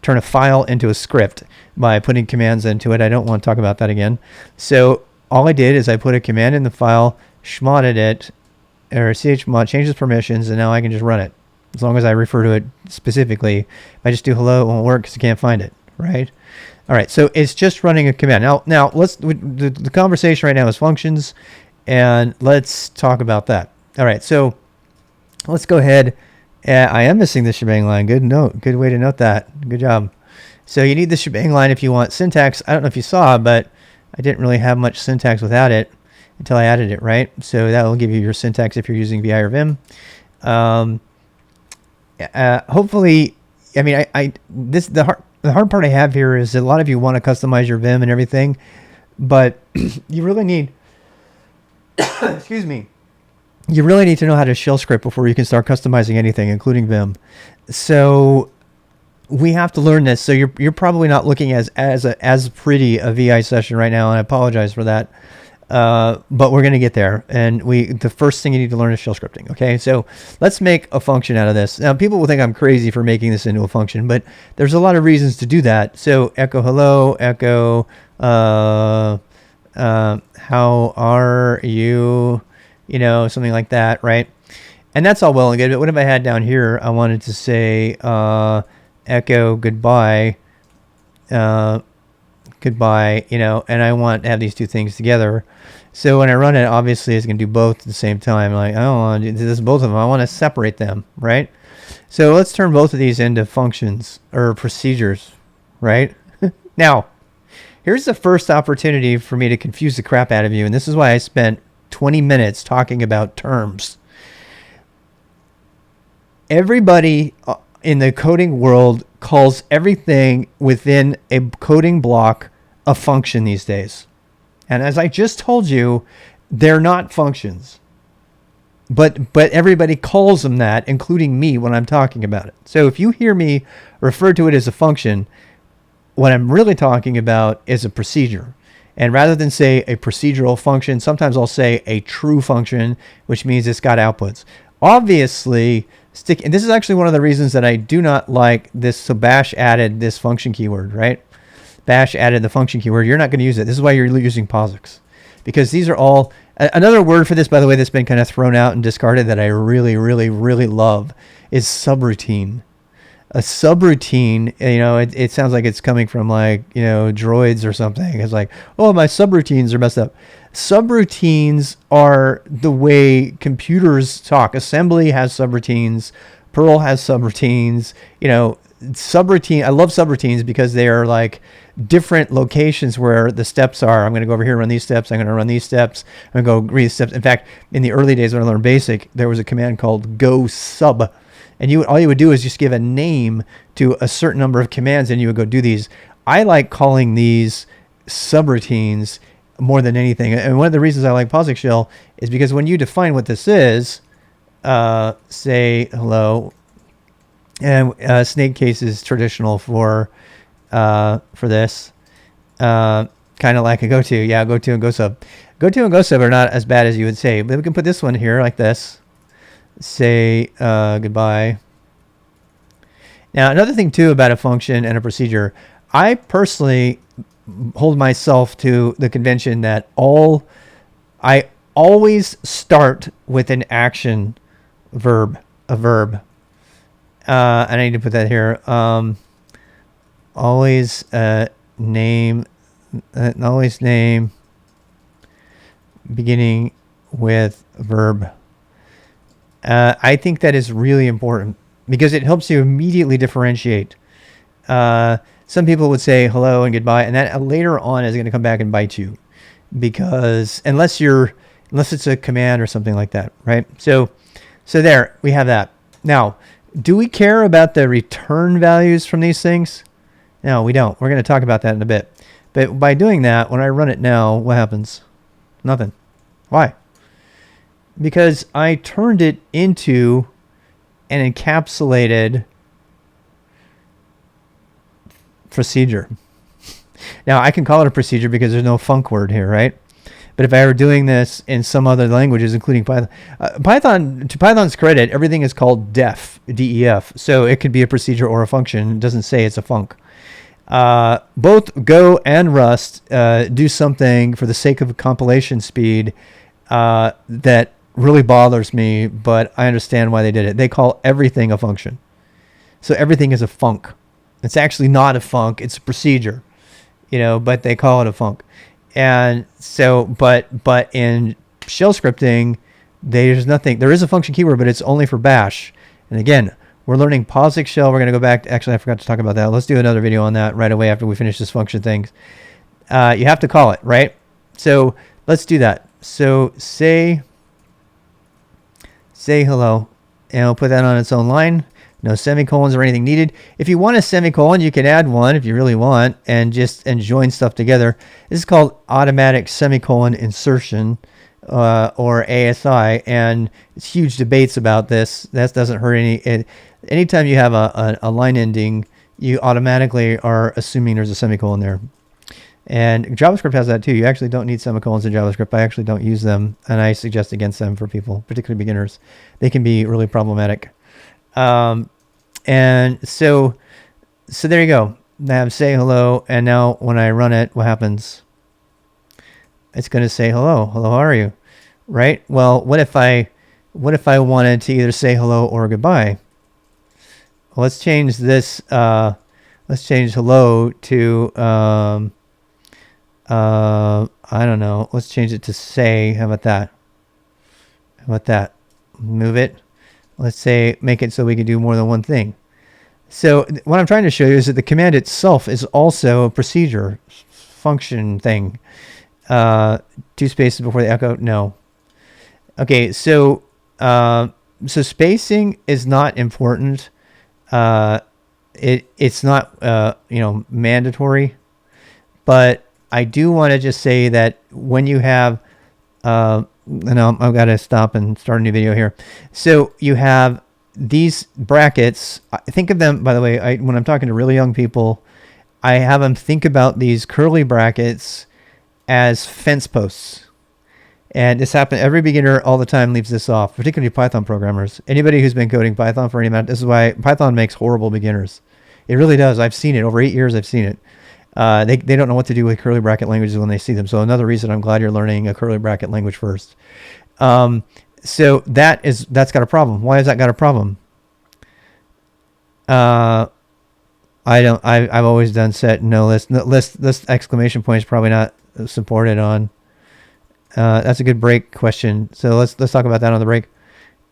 turn a file into a script by putting commands into it. I don't want to talk about that again. So all I did is I put a command in the file, chmodded it, or chmod, changes permissions, and now I can just run it. As long as I refer to it specifically. If I just do hello, it won't work because I can't find it. Right? All right, so it's just running a command. Now the conversation right now is functions, and let's talk about that. All right, so let's go ahead. I am missing the shebang line. Good way to note that. Good job. So you need the shebang line if you want syntax. I don't know if you saw, but I didn't really have much syntax without it. until I added it, right? So that will give you your syntax if you're using VI or Vim. Hopefully, I mean, the hard part I have here is that a lot of you want to customize your Vim and everything, but you really need, excuse me, you really need to know how to shell script before you can start customizing anything, including Vim. So we have to learn this. So you're probably not looking as pretty a VI session right now, and I apologize for that. But we're going to get there. And the first thing you need to learn is shell scripting. Okay, so let's make a function out of this. Now, people will think I'm crazy for making this into a function, but there's a lot of reasons to do that. So echo hello, echo how are you, something like that, right? And that's all well and good, but what if I had down here, I wanted to say echo goodbye, and I want to have these two things together. So when I run it, obviously it's going to do both at the same time. Like, I don't want to do this, both of them. I want to separate them, right? So let's turn both of these into functions or procedures, right? Now, here's the first opportunity for me to confuse the crap out of you. And this is why I spent 20 minutes talking about terms. Everybody in the coding world calls everything within a coding block a function these days. And as I just told you, they're not functions. But everybody calls them that, including me when I'm talking about it. So if you hear me refer to it as a function, what I'm really talking about is a procedure. And rather than say a procedural function, sometimes I'll say a true function, which means it's got outputs. Obviously, and this is actually one of the reasons that I do not like this. So bash added this function keyword, right? Bash added the function keyword. You're not going to use it. This is why you're using POSIX, because these are all, another word for this, by the way, that's been kind of thrown out and discarded that I really, really, really love is subroutine. A subroutine, it sounds like it's coming from like, droids or something. It's like, oh, my subroutines are messed up. Subroutines are the way computers talk. Assembly has subroutines. Perl has subroutines. Subroutine. I love subroutines because they are like different locations where the steps are. I'm going to go over here and run these steps. I'm going to run these steps. I'm going to go read these steps. In fact, in the early days when I learned BASIC, there was a command called go sub. And all you would do is just give a name to a certain number of commands and you would go do these. I like calling these subroutines more than anything. And one of the reasons I like POSIX shell is because when you define what this is, say hello, and snake case is traditional for this, kind of like a goto. Yeah, goto and go sub. Goto and go sub are not as bad as you would say, but we can put this one here like this. Say goodbye. Now, another thing too about a function and a procedure, I personally hold myself to the convention that I always start with an action verb, a verb. I need to put that here. Always name beginning with verb. I think that is really important because it helps you immediately differentiate. Some people would say hello and goodbye, and that later on is going to come back and bite you, because unless it's a command or something like that, right? So there we have that. Now, do we care about the return values from these things? No, we don't. We're going to talk about that in a bit. But by doing that, when I run it now, what happens? Nothing. Why? Because I turned it into an encapsulated procedure. Now, I can call it a procedure because there's no func word here, right? But if I were doing this in some other languages, including Python, to Python's credit, everything is called def, D-E-F. So it could be a procedure or a function. It doesn't say it's a func. Both Go and Rust do something for the sake of compilation speed that really bothers me, but I understand why they did it. They call everything a function. So everything is a func. It's actually not a func. It's a procedure, but they call it a func. And so, but in shell scripting, there's nothing. There is a function keyword, but it's only for bash. And again, we're learning POSIX shell. We're going to go back. Actually, I forgot to talk about that. Let's do another video on that right away after we finish this function thing. You have to call it, right? So let's do that. So say hello, and I'll put that on its own line. No semicolons or anything needed. If you want a semicolon, you can add one if you really want, and join stuff together. This is called automatic semicolon insertion, or ASI, and it's huge debates about this. That doesn't hurt any. Anytime you have a line ending, you automatically are assuming there's a semicolon there. And JavaScript has that too. You actually don't need semicolons in JavaScript. I actually don't use them, and I suggest against them for people, particularly beginners. They can be really problematic. And so there you go. I have say hello, and now when I run it, what happens? It's going to say hello. Hello, how are you? Right? Well, what if I wanted to either say hello or goodbye? Well, let's change this. Let's change hello to I don't know. Let's change it to say. How about that? How about that? Move it. Let's say make it so we can do more than one thing. So what I'm trying to show you is that the command itself is also a procedure function thing. 2 spaces before the echo. No. Okay. So spacing is not important. It's not mandatory, but I do want to just say that when you have, I've got to stop and start a new video here. So you have these brackets. Think of them, by the way, when I'm talking to really young people, I have them think about these curly brackets as fence posts. And this happens, every beginner all the time leaves this off, particularly Python programmers. Anybody who's been coding Python for any amount, this is why Python makes horrible beginners. It really does. I've seen it. Over 8 years, I've seen it. They don't know what to do with curly bracket languages when they see them. So another reason I'm glad you're learning a curly bracket language first. So that's got a problem. Why has that got a problem? I've always done set no list exclamation point is probably not supported on. That's a good break question. So let's talk about that on the break.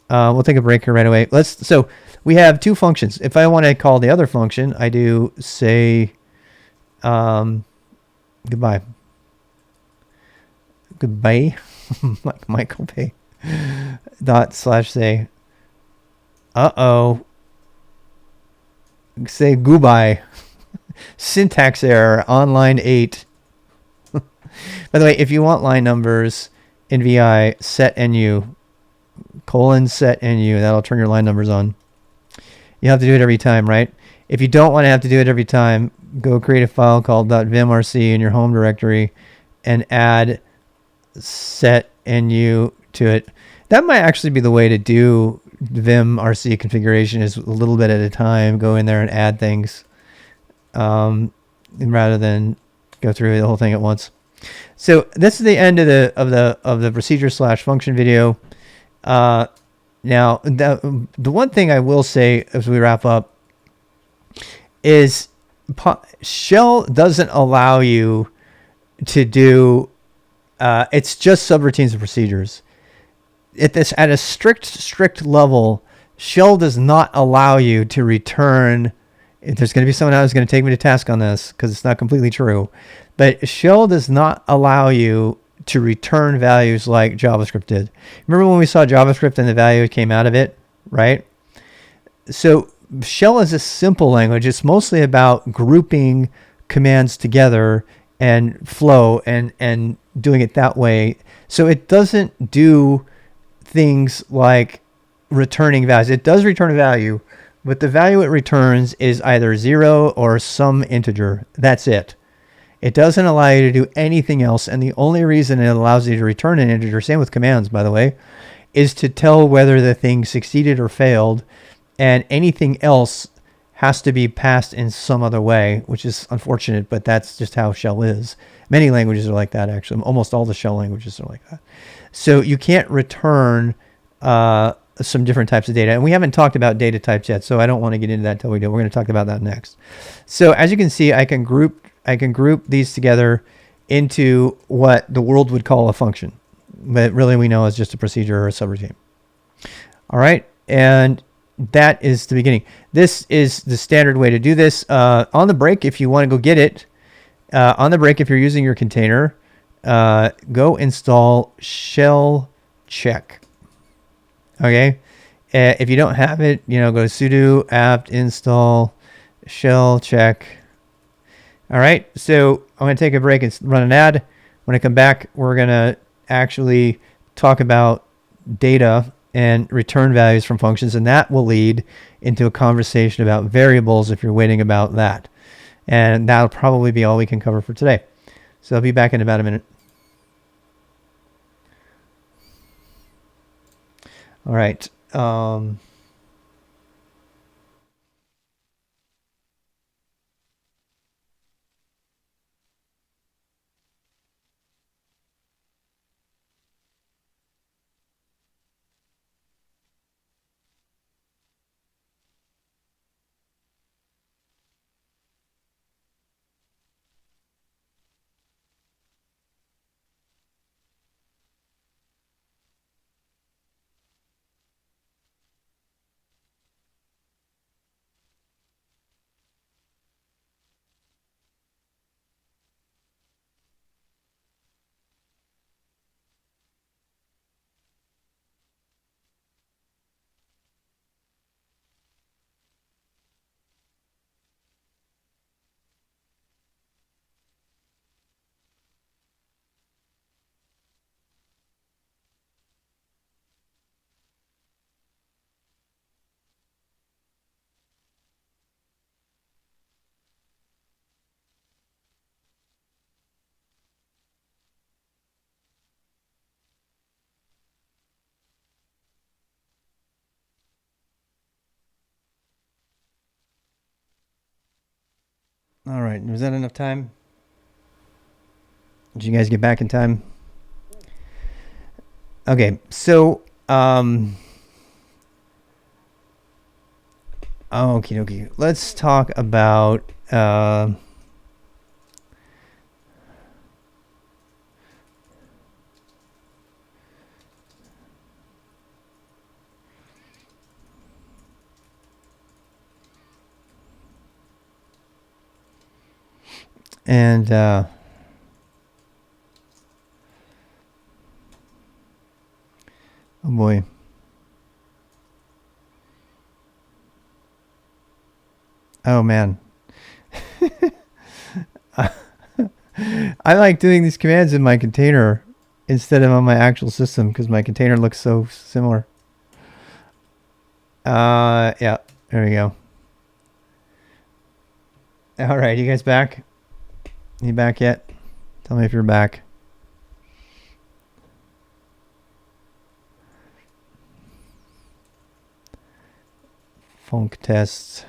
We'll take a break here right away. So we have 2 functions. If I want to call the other function, I do say goodbye. Like Michael Bay. /say. Say goodbye. Syntax error on line 8. By the way, if you want line numbers in VI, set NU, :set NU, that'll turn your line numbers on. You have to do it every time, right? If you don't want to have to do it every time, go create a file called .vimrc in your home directory and add set NU to it. That might actually be the way to do vimrc configuration, is a little bit at a time, go in there and add things, rather than go through the whole thing at once. So this is the end of the procedure / function video. Now the one thing I will say as we wrap up is Shell doesn't allow you to do, it's just subroutines and procedures. At a strict level, Shell does not allow you to return. There's going to be someone else who's going to take me to task on this because it's not completely true. But Shell does not allow you to return values like JavaScript did. Remember when we saw JavaScript and the value came out of it, right? So Shell is a simple language. It's mostly about grouping commands together and flow and doing it that way. So it doesn't do things like returning values. It does return a value, but the value it returns is either 0 or some integer. That's it. It doesn't allow you to do anything else. And the only reason it allows you to return an integer, same with commands, by the way, is to tell whether the thing succeeded or failed. And anything else has to be passed in some other way, which is unfortunate, but that's just how Shell is. Many languages are like that, actually. Almost all the Shell languages are like that. So you can't return some different types of data. And we haven't talked about data types yet, so I don't want to get into that until we do. We're going to talk about that next. So as you can see, I can group these together into what the world would call a function, but really we know is just a procedure or a subroutine. All right, and that is the beginning. This is the standard way to do this. On the break, if you want to go get it, on the break, if you're using your container, go install shell check. Okay. If you don't have it, go to sudo apt install shell check. All right. So I'm going to take a break and run an ad. When I come back, we're going to actually talk about data and return values from functions, and that will lead into a conversation about variables if you're waiting about that. And that'll probably be all we can cover for today. So I'll be back in about a minute. All right. All right. Was that enough time? Did you guys get back in time? Okay. So, okie dokie. Let's talk about, and oh boy. Oh man. I like doing these commands in my container instead of on my actual system because my container looks so similar. Yeah, there we go. All right, you guys back? You back yet? Tell me if you're back. Func tests.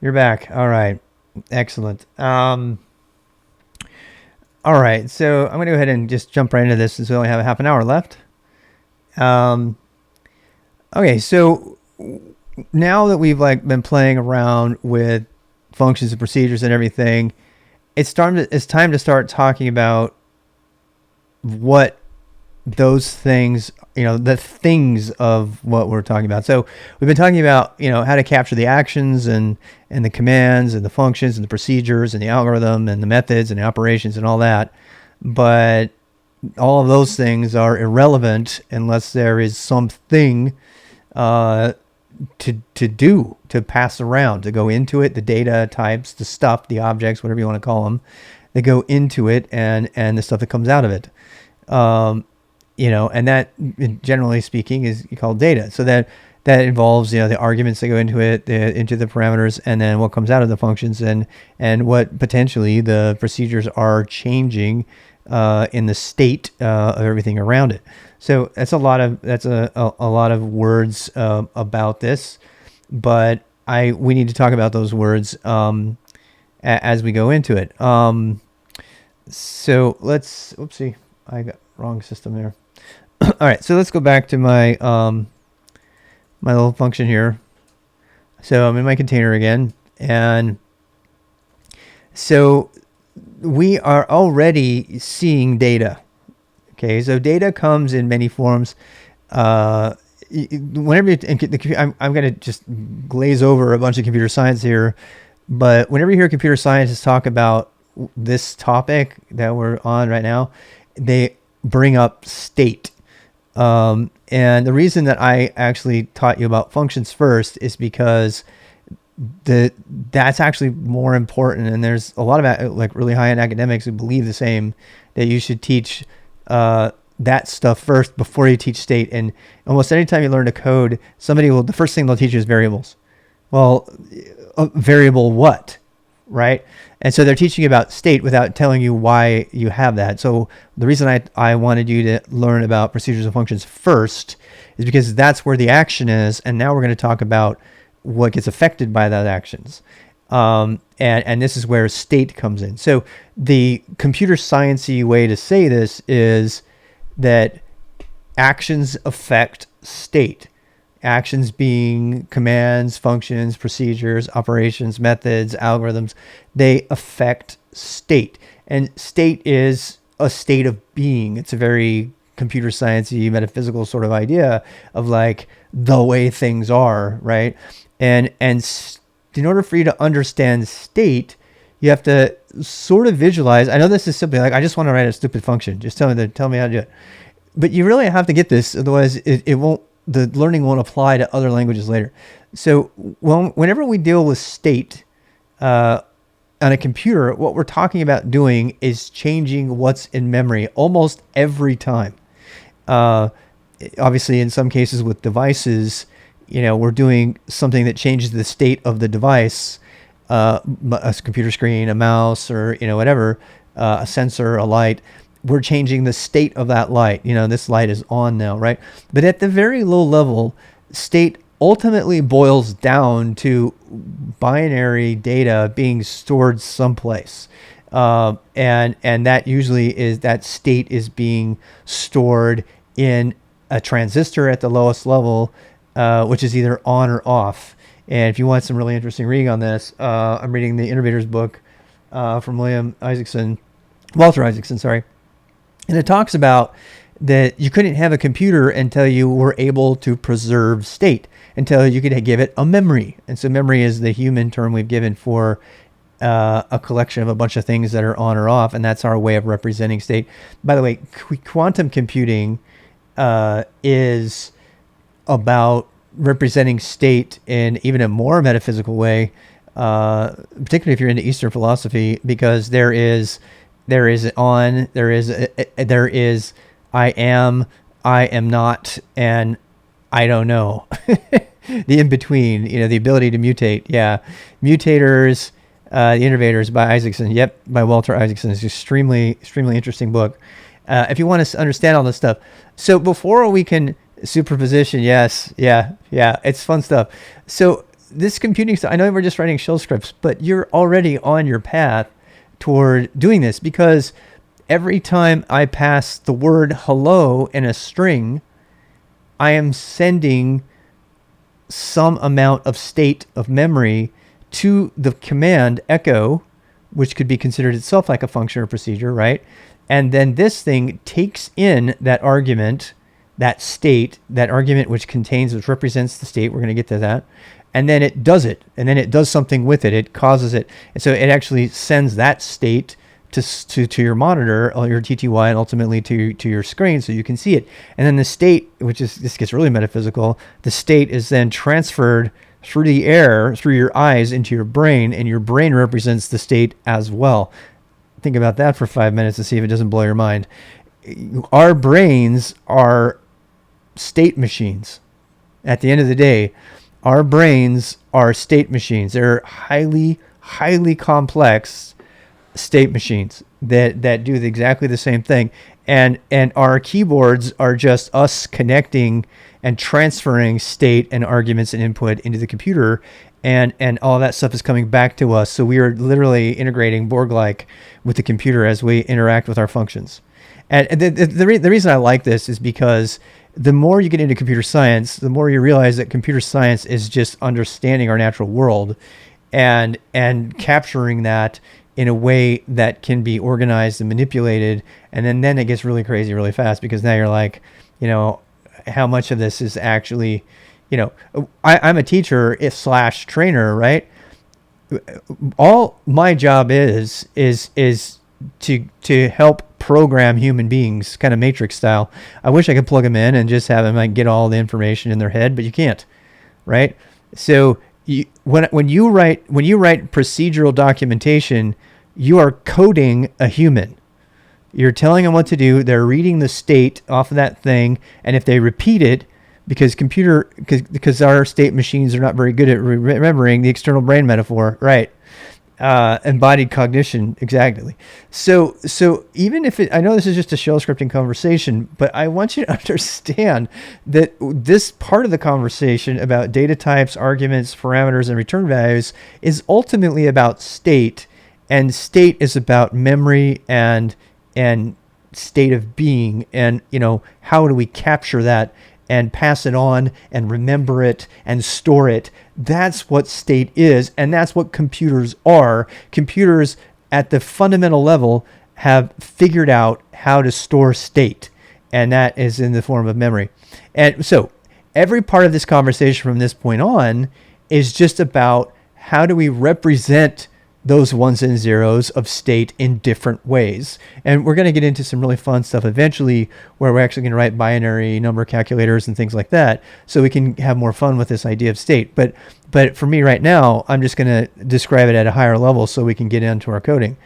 You're back. All right. Excellent. All right. So I'm going to go ahead and just jump right into this since we only have a half an hour left. Okay. So now that we've been playing around with functions and procedures and everything, it's time to start talking about what those things, the things of what we're talking about. So we've been talking about, how to capture the actions and the commands and the functions and the procedures and the algorithm and the methods and the operations and all that. But all of those things are irrelevant unless there is something to pass around, to go into it, the data types, the stuff, the objects, whatever you want to call them, that go into it and the stuff that comes out of it. And that, generally speaking, is called data. So that involves, the arguments that go into it, into the parameters, and then what comes out of the functions, and what potentially the procedures are changing in the state of everything around it. So that's a lot of words about this, but we need to talk about those words as we go into it. So let's. Oopsie, I got wrong system there. All right, so let's go back to my my little function here. So I'm in my container again, and so we are already seeing data. Okay, so data comes in many forms. Whenever I'm going to just glaze over a bunch of computer science here, But whenever you hear computer scientists talk about this topic that we're on right now, they bring up state. And the reason that I actually taught you about functions first is because that's actually more important. And there's a lot of like really high-end academics who believe the same, that you should teach that stuff first before you teach state. And almost anytime you learn to code, the first thing they'll teach you is variables. Well, a variable what, right? And so they're teaching you about state without telling you why you have that. So the reason I wanted you to learn about procedures and functions first is because that's where the action is. And now we're going to talk about what gets affected by those actions. And this is where state comes in. So the computer sciencey way to say this is that actions affect state. Actions being commands, functions, procedures, operations, methods, algorithms, they affect state. And state is a state of being. It's a very computer sciencey, metaphysical sort of idea of like the way things are, right? And in order for you to understand state, you have to sort of visualize. I know this is simply like, I just want to write a stupid function. Just tell me how to do it. But you really have to get this, otherwise the learning won't apply to other languages later. So whenever we deal with state on a computer, what we're talking about doing is changing what's in memory almost every time. Obviously, in some cases with devices, we're doing something that changes the state of the device, a computer screen, a mouse, or whatever, a sensor, a light. We're changing the state of that light. This light is on now, right? But at the very low level, state ultimately boils down to binary data being stored someplace. And that usually is, that state is being stored in a transistor at the lowest level, which is either on or off. And if you want some really interesting reading on this, I'm reading the Innovators book from Walter Isaacson, sorry. And it talks about that you couldn't have a computer until you were able to preserve state, until you could give it a memory. And so memory is the human term we've given for a collection of a bunch of things that are on or off, and that's our way of representing state. By the way, quantum computing is about representing state in even a more metaphysical way, particularly if you're into Eastern philosophy, because there is I am not, and I don't know. The in-between, the ability to mutate. Yeah. Mutators, The Innovators by Isaacson. Yep, by Walter Isaacson. It's an extremely, extremely interesting book. If you want to understand all this stuff. So before we can superposition, yes, yeah, it's fun stuff. So this computing stuff, I know we're just writing shell scripts, but you're already on your path toward doing this, because every time I pass the word hello in a string, I am sending some amount of state of memory to the command echo, which could be considered itself like a function or procedure, right? And then this thing takes in that argument, that state, that argument which represents the state. We're going to get to that. And then it does it. And then it does something with it. It causes it. And so it actually sends that state to your monitor, or your TTY, and ultimately to your screen so you can see it. And then the state, this gets really metaphysical, the state is then transferred through the air, through your eyes, into your brain, and your brain represents the state as well. Think about that for 5 minutes to see if it doesn't blow your mind. Our brains are state machines. At the end of the day, our brains are state machines. They're highly, highly complex state machines that do exactly the same thing. And our keyboards are just us connecting and transferring state and arguments and input into the computer. And all that stuff is coming back to us. So we are literally integrating Borg-like with the computer as we interact with our functions. And the reason I like this is because the more you get into computer science, the more you realize that computer science is just understanding our natural world and capturing that in a way that can be organized and manipulated. And then it gets really crazy really fast, because now you're like, how much of this is actually, I'm a teacher / trainer, right? all my job is to help program human beings, kind of Matrix style. I wish I could plug them in and just have them like get all the information in their head, but you can't, right? So when you write procedural documentation, you are coding a human. You're telling them what to do. They're reading the state off of that thing, and if they repeat it, because our state machines are not very good at remembering the external brain metaphor, right? Embodied cognition, exactly. So even if I know this is just a shell scripting conversation, but I want you to understand that this part of the conversation about data types, arguments, parameters, and return values is ultimately about state, and state is about memory and state of being, and how do we capture that and pass it on and remember it and store it. That's what state is, and that's what computers are. Computers at the fundamental level have figured out how to store state, and that is in the form of memory. And so every part of this conversation from this point on is just about how do we represent those ones and zeros of state in different ways. And we're going to get into some really fun stuff eventually where we're actually going to write binary number calculators and things like that so we can have more fun with this idea of state. But for me right now, I'm just going to describe it at a higher level so we can get into our coding.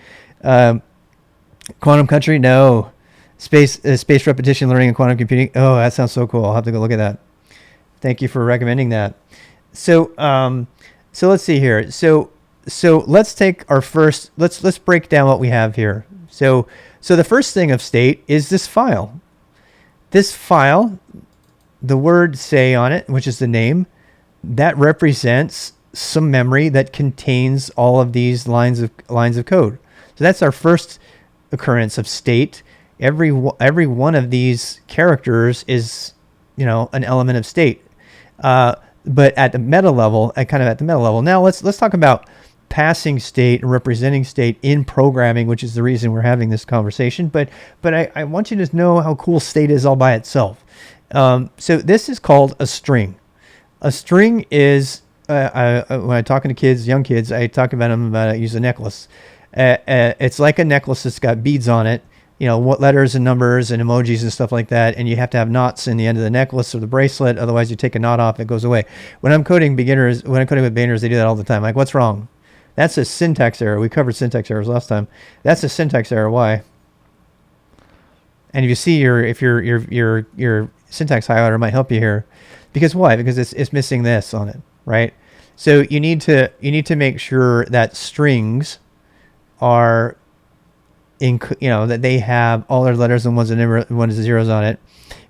Quantum country? No. Space repetition learning and quantum computing? Oh, that sounds so cool. I'll have to go look at that. Thank you for recommending that. So let's see here. So let's take our first, let's break down what we have here. So the first thing of state is this file. This file, the word say on it, which is the name, that represents some memory that contains all of these lines of code. So that's our first occurrence of state. Every one of these characters is, an element of state. But at the meta level, now let's talk about passing state and representing state in programming, which is the reason we're having this conversation. But I want you to know how cool state is all by itself. So this is called a string. A string is, when I'm talking to kids, young kids, I talk about them about use a necklace. It's like a necklace that's got beads on it, what letters and numbers and emojis and stuff like that. And you have to have knots in the end of the necklace or the bracelet. Otherwise you take a knot off, it goes away. When I'm coding with beginners, they do that all the time. Like, what's wrong? That's a syntax error. We covered syntax errors last time. That's a syntax error. Why? And if you see your syntax highlighter might help you here, because why? Because it's missing this on it, right? So you need to make sure that strings are that they have all their letters and ones and zeros on it.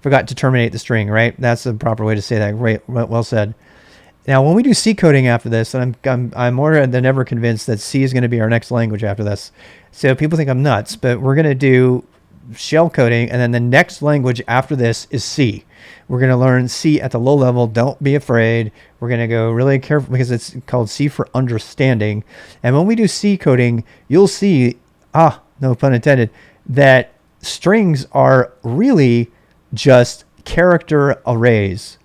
Forgot to terminate the string, right? That's the proper way to say that. Great, well said. Now, when we do C coding after this, and I'm more than ever convinced that C is going to be our next language after this. So people think I'm nuts, but we're going to do shell coding, and then the next language after this is C. We're going to learn C at the low level. Don't be afraid. We're going to go really careful because it's called C for understanding. And when we do C coding, you'll see, no pun intended, that strings are really just character arrays.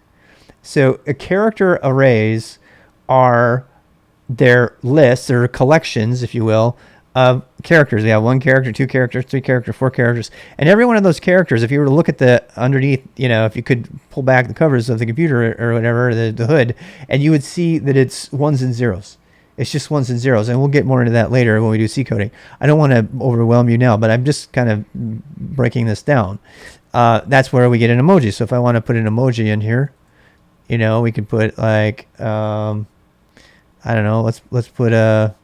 So a character arrays are their lists or collections, if you will, of characters. We have 1 character, 2 characters, 3 characters, 4 characters. And every one of those characters, if you were to look at the underneath, if you could pull back the covers of the computer or whatever, the hood, and you would see that it's ones and zeros. It's just ones and zeros. And we'll get more into that later when we do C coding. I don't want to overwhelm you now, but I'm just kind of breaking this down. That's where we get an emoji. So if I want to put an emoji in here, we could put like, I don't know, let's put a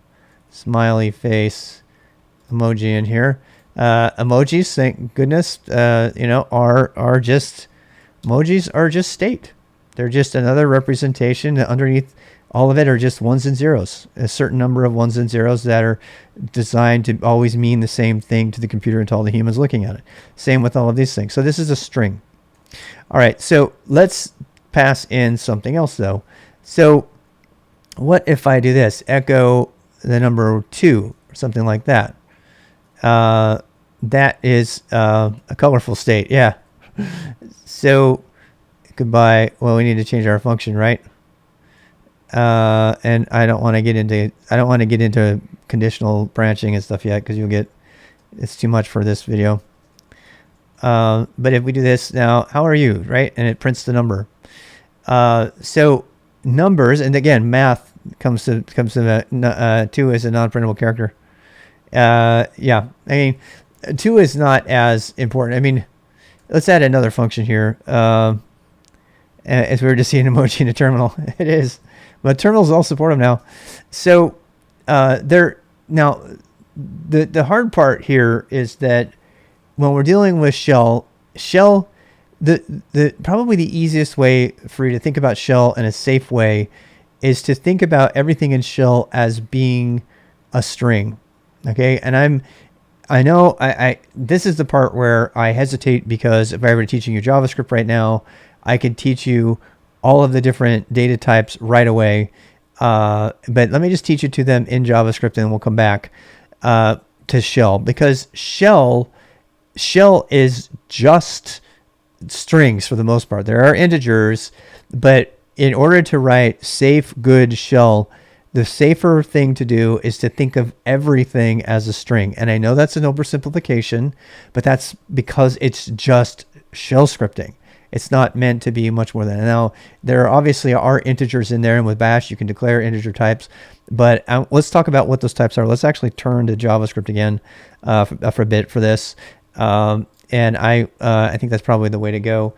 smiley face emoji in here. Emojis, thank goodness, are just, emojis are just state. They're just another representation. Underneath all of it are just ones and zeros, a certain number of ones and zeros that are designed to always mean the same thing to the computer and to all the humans looking at it. Same with all of these things. So this is a string. All right, so let's pass in something else though. So what if I do this, echo the number 2 or something like that? That is a colorful state. Yeah. So goodbye. Well, we need to change our function, right? And I don't want to get into conditional branching and stuff yet, because it's too much for this video. But if we do this now, how are you, right? And it prints the number. So numbers, and again, math comes to 2 is a non-printable character. Yeah, I mean, 2 is not as important. I mean, let's add another function here. As we were just seeing emoji in a terminal. It is, but terminals all support them now. So the hard part here is that when we're dealing with shell, the probably the easiest way for you to think about shell in a safe way is to think about everything in shell as being a string. Okay, and I know this is the part where I hesitate, because if I were teaching you JavaScript right now, I could teach you all of the different data types right away. But let me just teach you to them in JavaScript, and we'll come back to shell, because shell is just strings for the most part. There are integers, but in order to write safe, good shell, the safer thing to do is to think of everything as a string. And I know that's an oversimplification, but that's because it's just shell scripting. It's not meant to be much more than that. Now, there obviously are integers in there, and with Bash, you can declare integer types. But let's talk about what those types are. Let's actually turn to JavaScript again for a bit for this. And I think that's probably the way to go.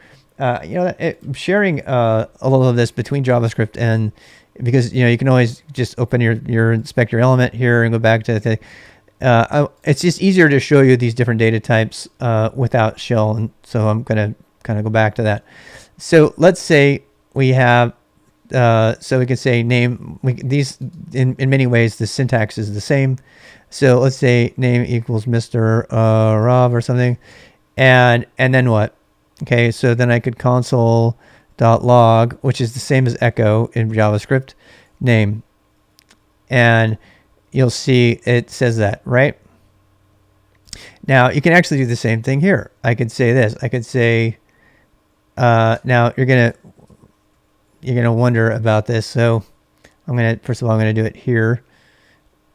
Sharing a little of this between JavaScript and, because you can always just open your inspector element here and go back to the thing. It's just easier to show you these different data types without shell, and so I'm gonna kind of go back to that. So let's say we have, so we can say name. These in many ways the syntax is the same. So let's say name equals Mr. Rob or something, and then what? Okay, so then I could console.log, which is the same as echo in JavaScript, name. And you'll see it says that, right? Now you can actually do the same thing here. I could say this. I could say, now you're gonna wonder about this. So first of all, I'm gonna do it here.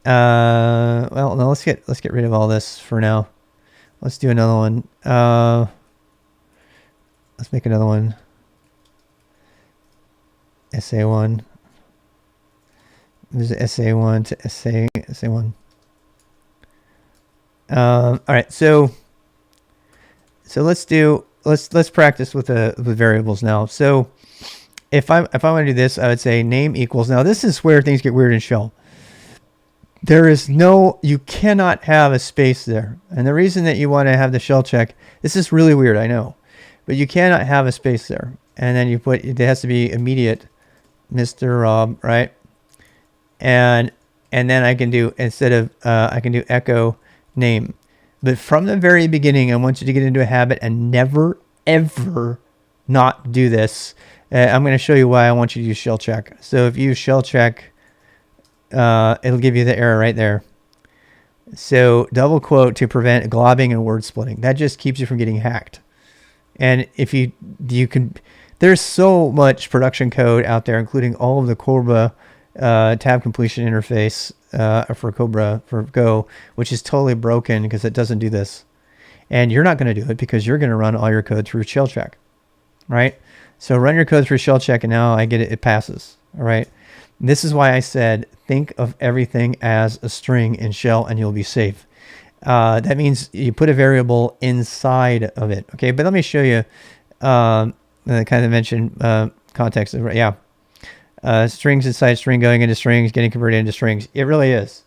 Well, no, let's get rid of all this for now. Let's do another one. Let's make another one. SA1. There's SA1 to SA1. All right, so let's practice with variables now. So if I want to do this, I would say name equals. Now this is where things get weird in shell. You cannot have a space there. And the reason that you want to have the shell check, this is really weird, I know, but you cannot have a space there. And then it has to be immediate Mr. Rob, right? And then I can do, instead of, I can do echo name. But from the very beginning, I want you to get into a habit and never, ever not do this. I'm going to show you why I want you to use shell check. So if you use shell check, it'll give you the error right there. So double quote to prevent globbing and word splitting. That just keeps you from getting hacked. And if you can, there's so much production code out there, including all of the Cobra tab completion interface for Go, which is totally broken because it doesn't do this. And you're not going to do it because you're going to run all your code through shell check, right? So run your code through shell check, and now I get it passes. All right. This is why I said think of everything as a string in shell, and you'll be safe. That means you put a variable inside of it. Okay, but let me show you. Kind of mentioned context. Yeah, strings inside string going into strings, getting converted into strings. It really is.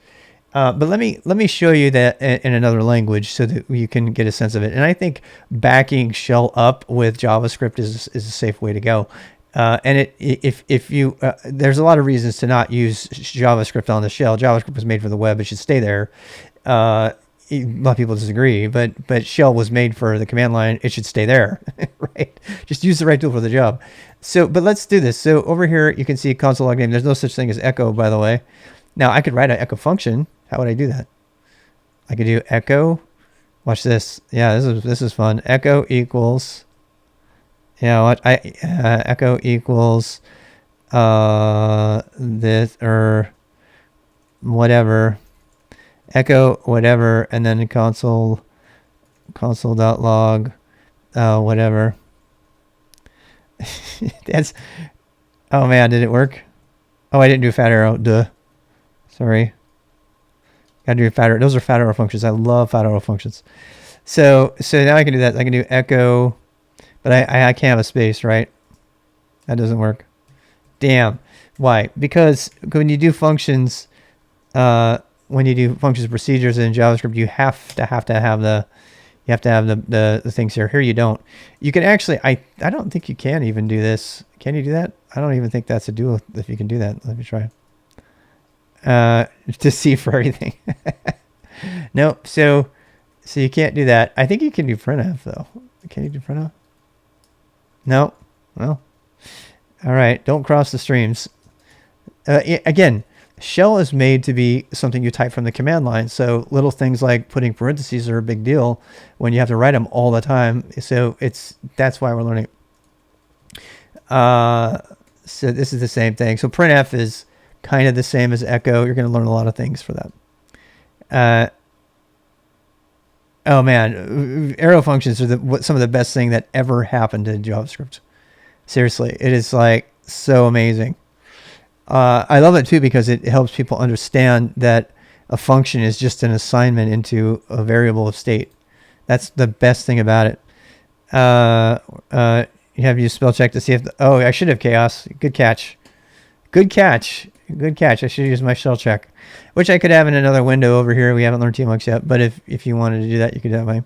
But let me show you that in another language so that you can get a sense of it. And I think backing shell up with JavaScript is a safe way to go. And if you there's a lot of reasons to not use JavaScript on the shell. JavaScript was made for the web; it should stay there. A lot of people disagree, but shell was made for the command line; it should stay there, right? Just use the right tool for the job. So, but let's do this. So over here, you can see console log name. There's no such thing as echo, by the way. Now I could write an echo function. How would I do that? I could do echo. Watch this. Yeah, this is fun. Echo equals. Yeah, what echo equals this or whatever, echo whatever, and then console.log whatever. That's, oh man, did it work? Oh, I didn't do fat arrow. Duh. Sorry. Gotta do fat arrow. Those are fat arrow functions. I love fat arrow functions. So now I can do that. I can do echo, but I can't have a space, right? That doesn't work. Damn. Why? Because when you do functions, procedures in JavaScript, you have to have the things here. Here you don't. You can actually, I don't think you can even do this. Can you do that? I don't even think that's a dual if you can do that. Let me try. To see for everything. Nope. So you can't do that. I think you can do printf though. Can you do printf? No. Well, all right. Don't cross the streams. Again, shell is made to be something you type from the command line. So little things like putting parentheses are a big deal when you have to write them all the time. So that's why we're learning. So this is the same thing. So printf is kind of the same as echo. You're going to learn a lot of things for that. Oh man, arrow functions are some of the best thing that ever happened to JavaScript. Seriously, it is like so amazing. I love it too because it helps people understand that a function is just an assignment into a variable of state. That's the best thing about it. You have to use spell check to see if oh, I should have chaos. Good catch. Good catch. Good catch. I should use my shell check, which I could have in another window over here. We haven't learned tMux yet, but if you wanted to do that, you could have my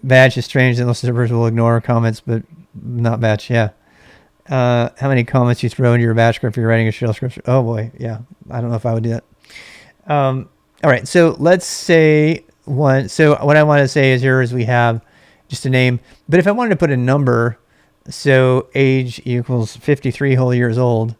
batch is strange unless servers will ignore comments, but not batch. Yeah. How many comments you throw into your batch script if you're writing a shell script? Oh boy. Yeah. I don't know if I would do that. All right. So let's say one. So what I want to say is here is we have just a name, but if I wanted to put a number, so age equals 53 whole years old,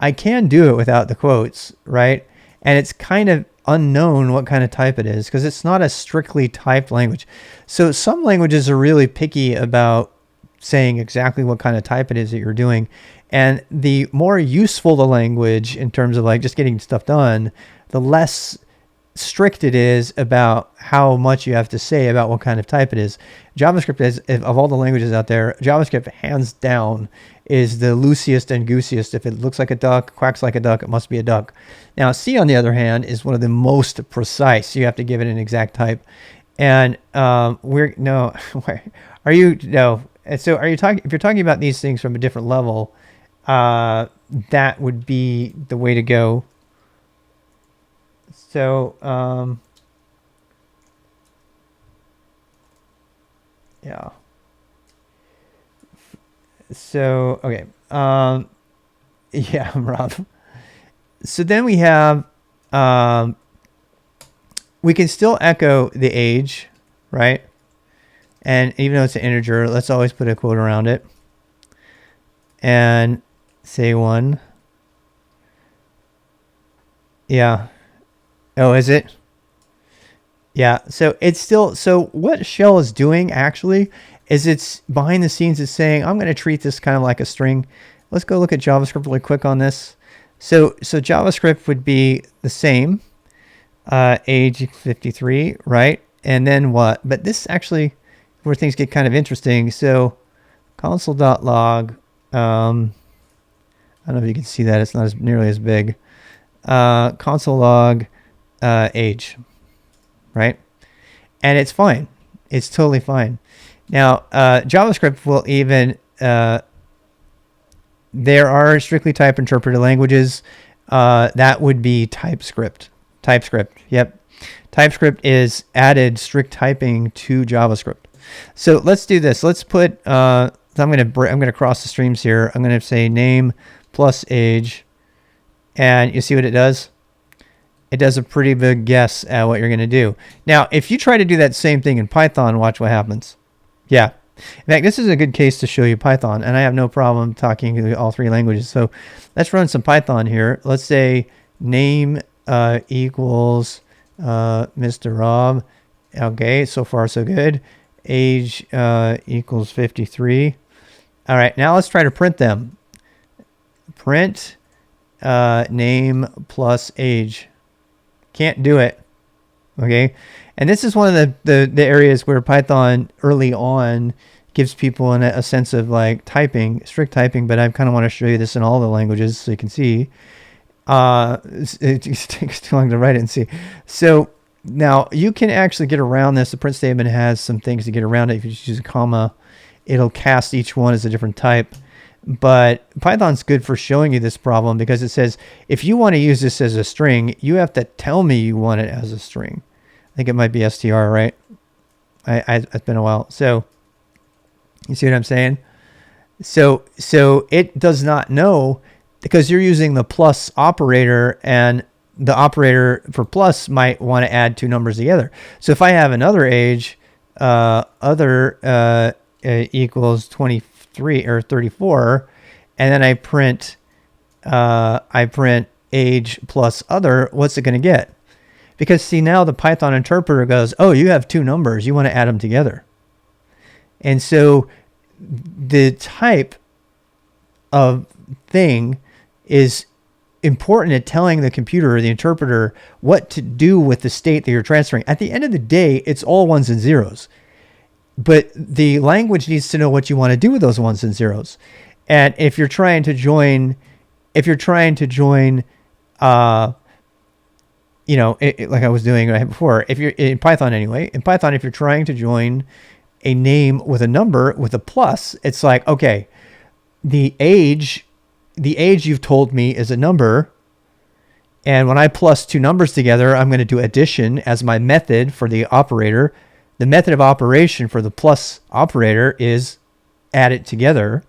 I can do it without the quotes, right? And it's kind of unknown what kind of type it is because it's not a strictly typed language. So some languages are really picky about saying exactly what kind of type it is that you're doing. And the more useful the language in terms of like just getting stuff done, the less strict it is about how much you have to say about what kind of type it is. JavaScript is, of all the languages out there, JavaScript hands down is the loosest and goosiest. If it looks like a duck, quacks like a duck, it must be a duck. Now C on the other hand is one of the most precise. You have to give it an exact type. And are you talking, if you're talking about these things from a different level, that would be the way to go. So, yeah. So, okay. Yeah, Rob. So then we have, we can still echo the age, right? And even though it's an integer, let's always put a quote around it. And say 1. Yeah. Oh, is it? Yeah. So it's still, so what shell is doing actually is it's behind the scenes is saying, I'm going to treat this kind of like a string. Let's go look at JavaScript really quick on this. So JavaScript would be the same, age 53, right? And then what? But this actually, where things get kind of interesting. So console.log, I don't know if you can see that. It's not nearly as big. Console log age, right? And it's fine. It's totally fine. Now, JavaScript will even, there are strictly type interpreted languages. That would be TypeScript. TypeScript, yep. TypeScript is added strict typing to JavaScript. So let's do this. Let's put, I'm gonna cross the streams here. I'm gonna say name plus age, and you see what it does? It does a pretty big guess at what you're gonna do. Now, if you try to do that same thing in Python, watch what happens. Yeah. In fact, this is a good case to show you Python, and I have no problem talking all three languages. So let's run some Python here. Let's say name equals Mr. Rob. Okay, so far so good. Age equals 53. All right, now let's try to print them. Print name plus age. Can't do it. Okay. And this is one of the areas where Python early on gives people a sense of like typing, strict typing, but I kind of want to show you this in all the languages so you can see. It takes too long to write it and see. So now you can actually get around this. The print statement has some things to get around it. If you just use a comma, it'll cast each one as a different type. But Python's good for showing you this problem because it says, if you want to use this as a string, you have to tell me you want it as a string. I think it might be str, right? It's been a while. So you see what I'm saying? So it does not know because you're using the plus operator, and the operator for plus might want to add two numbers together. So if I have another age, equals 23 or 34, and then I print age plus other, what's it going to get? Because see, now the Python interpreter goes, oh, you have two numbers, you want to add them together. And so the type of thing is important at telling the computer or the interpreter what to do with the state that you're transferring. At the end of the day, it's all ones and zeros. But the language needs to know what you want to do with those ones and zeros. And if you're trying to join, like I was doing right before, if you're in Python anyway, if you're trying to join a name with a number with a plus, it's like, okay, the age you've told me is a number. And when I plus two numbers together, I'm going to do addition as my method for the operator. The method of operation for the plus operator is add it together.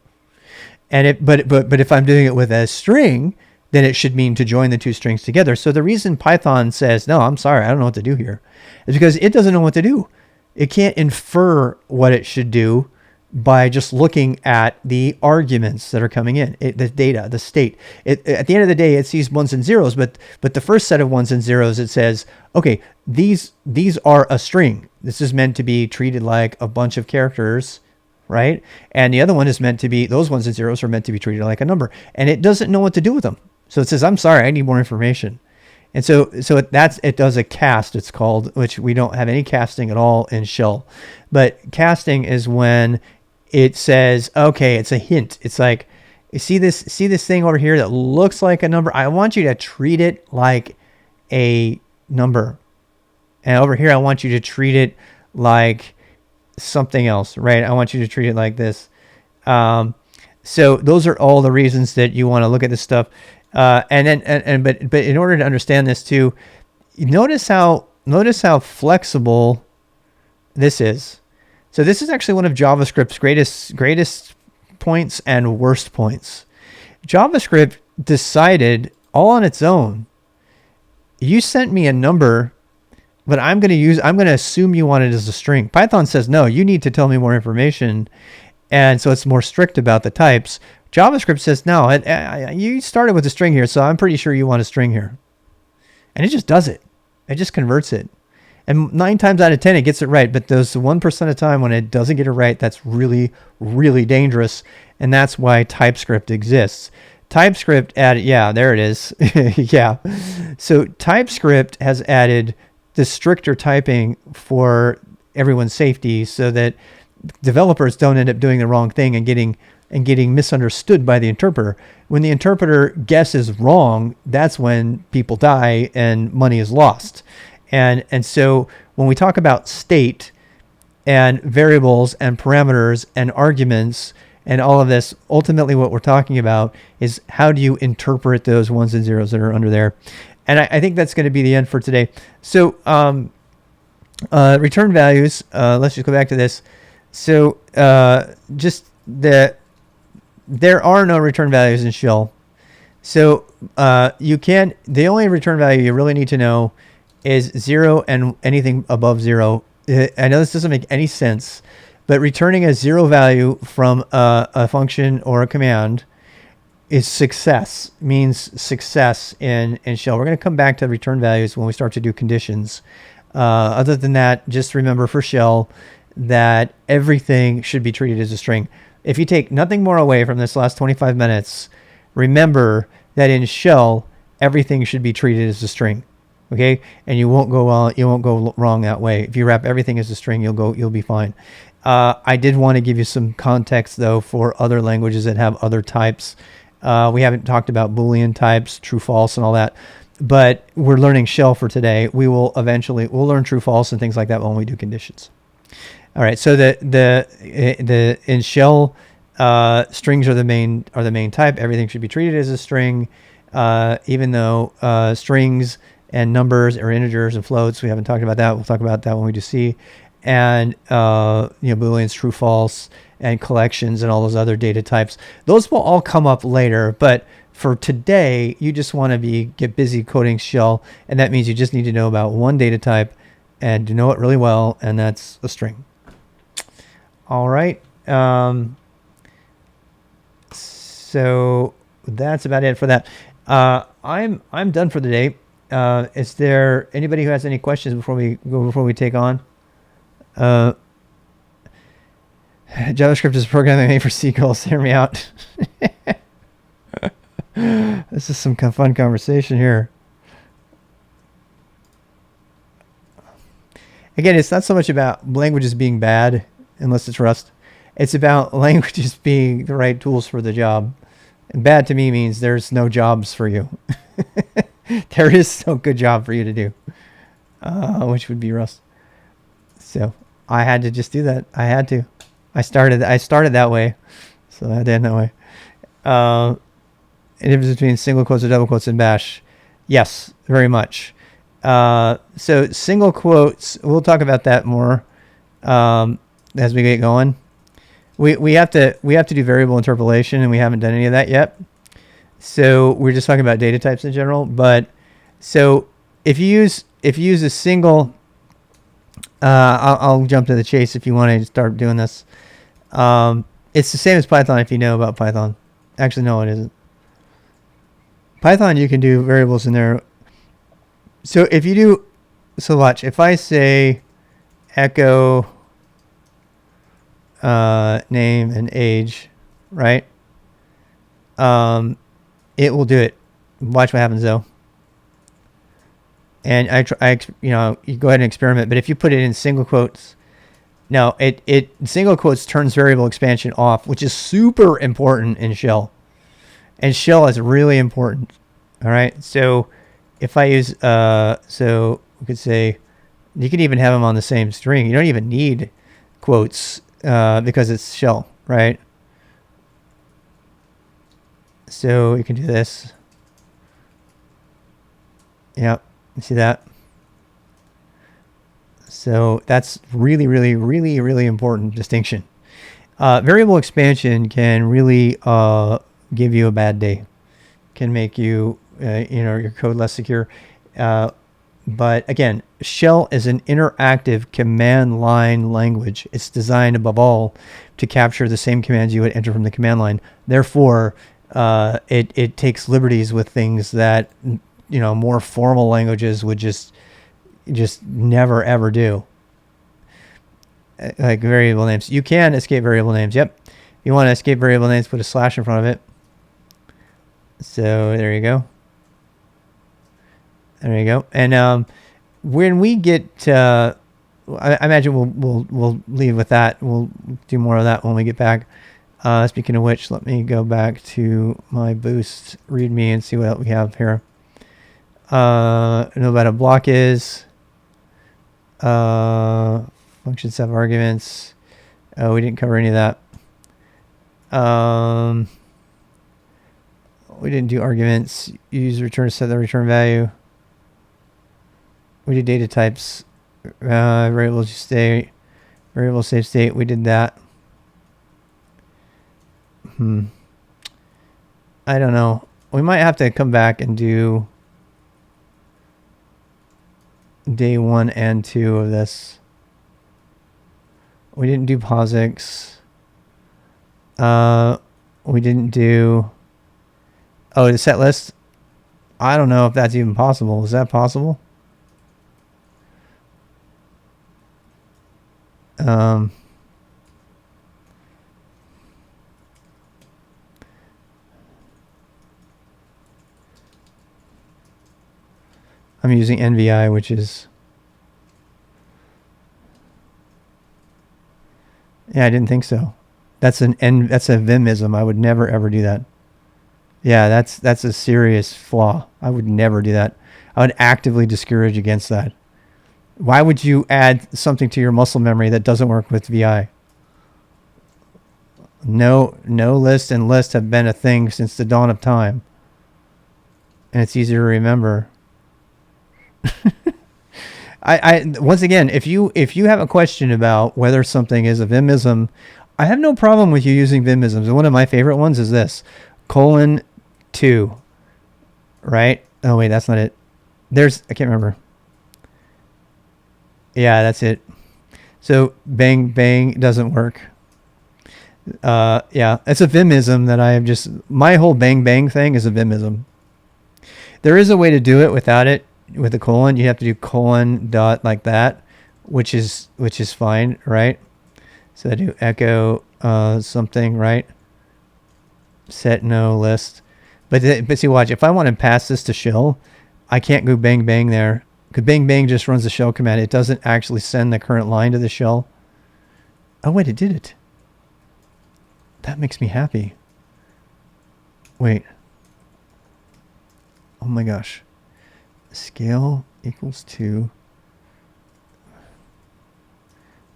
And but if I'm doing it with a string, then it should mean to join the two strings together. So the reason Python says, no, I'm sorry, I don't know what to do here, is because it doesn't know what to do. It can't infer what it should do by just looking at the arguments that are coming in, the data, the state. At the end of the day, it sees ones and zeros, but the first set of ones and zeros, it says, okay, these are a string. This is meant to be treated like a bunch of characters, right? And the other one is meant to be, those ones and zeros are meant to be treated like a number. And it doesn't know what to do with them. So it says, I'm sorry, I need more information. And so it does a cast, it's called, which we don't have any casting at all in shell. But casting is when it says, okay, it's a hint. It's like, you see this thing over here that looks like a number. I want you to treat it like a number. And over here, I want you to treat it like something else, right? I want you to treat it like this. So those are all the reasons that you want to look at this stuff. But in order to understand this too, notice how flexible this is. So this is actually one of JavaScript's greatest points and worst points. JavaScript decided all on its own, you sent me a number, but I'm going to assume you want it as a string. Python says, no, you need to tell me more information. And so it's more strict about the types. JavaScript says, no, you started with a string here, so I'm pretty sure you want a string here. And it just does it. It just converts it. And 9 times out of 10, it gets it right. But there's 1% of time when it doesn't get it right, that's really, really dangerous. And that's why TypeScript exists. TypeScript added, yeah, there it is. Yeah. So TypeScript has added the stricter typing for everyone's safety so that developers don't end up doing the wrong thing and getting misunderstood by the interpreter. When the interpreter guesses wrong, that's when people die and money is lost. And so when we talk about state and variables and parameters and arguments and all of this, ultimately what we're talking about is how do you interpret those ones and zeros that are under there. And I think that's going to be the end for today. So return values, let's just go back to this. So there are no return values in shell. So the only return value you really need to know is 0 and anything above 0. I know this doesn't make any sense, but returning a 0 value from a function or a command is success, means success in shell. We're going to come back to return values when we start to do conditions. Other than that, just remember for shell that everything should be treated as a string. If you take nothing more away from this last 25 minutes, remember that in shell everything should be treated as a string. Okay, and you won't go wrong that way. If you wrap everything as a string, you'll be fine. I did want to give you some context though for other languages that have other types. We haven't talked about Boolean types, true, false, and all that, but we're learning shell for today. We'll learn true, false, and things like that when we do conditions. All right, so the in shell, strings are the main type. Everything should be treated as a string, even though strings and numbers or integers and floats. We haven't talked about that. We'll talk about that when we do C. And Booleans, true, false, and collections and all those other data types. Those will all come up later, but for today, you just want to get busy coding shell, and that means you just need to know about one data type and to know it really well, and that's a string. All right. So that's about it for that. I'm done for the day. Is there anybody who has any questions before we take on? JavaScript is programming made for seagulls. Hear me out. This is some fun conversation here. Again, it's not so much about languages being bad, unless it's Rust. It's about languages being the right tools for the job. And bad to me means there's no jobs for you. There is no good job for you to do, which would be Rust. So I had to just do that. I had to. I started that way, so I did that way. The difference between single quotes or double quotes in Bash, yes, very much. So single quotes, we'll talk about that more as we get going. We have to do variable interpolation, and we haven't done any of that yet. So we're just talking about data types in general. But so if you use a single, I'll jump to the chase if you want to start doing this. It's the same as Python if you know about Python. Actually, no, it isn't. Python, you can do variables in there. So if you do, so watch, if I say echo name and age, right? It will do it. Watch what happens though. And you go ahead and experiment, but if you put it in single quotes, no, it single quotes turns variable expansion off, which is super important in shell. And shell is really important. All right. So if I use, so we could say, you can even have them on the same string. You don't even need quotes because it's shell, right? So you can do this. Yep. You see that? So that's really, really, really, really important distinction. Variable expansion can really give you a bad day. Can make you, your code less secure. But again, shell is an interactive command line language. It's designed above all to capture the same commands you would enter from the command line. Therefore, it takes liberties with things that more formal languages would just never ever do. Like variable names, you can escape variable names. Yep, if you want to escape variable names, put a slash in front of it. So there you go. There you go. And when we get, I imagine we'll leave with that. We'll do more of that when we get back. Speaking of which, let me go back to my Boost README and see what else we have here. Know what a block is. Functions have arguments. Oh, we didn't cover any of that. We didn't do arguments. Use return to set the return value. We did data types. Variable state. Variable save state. We did that. I don't know. We might have to come back and do day 1 and 2 of this. We didn't do POSIX. We didn't do... Oh, the set list. I don't know if that's even possible. Is that possible? I'm using NVI, which is... Yeah, I didn't think so. That's a Vimism. I would never ever do that. Yeah, that's a serious flaw. I would never do that. I would actively discourage against that. Why would you add something to your muscle memory that doesn't work with VI? No list and list have been a thing since the dawn of time. And it's easier to remember. I once again, if you have a question about whether something is a Vimism, I have no problem with you using Vimisms. And one of my favorite ones is this: :2, right? Oh wait, that's not it. I can't remember. Yeah, that's it. So bang bang doesn't work. Yeah, it's a Vimism that I have just... My whole bang bang thing is a Vimism. There is a way to do it without it. With the colon, you have to do : dot like that, which is fine, right? So I do echo something, right? Set no list, but see, watch. If I want to pass this to shell, I can't go bang bang there, because bang bang just runs the shell command. It doesn't actually send the current line to the shell. Oh wait, it did it. That makes me happy. Wait. Oh my gosh. Scale equals 2.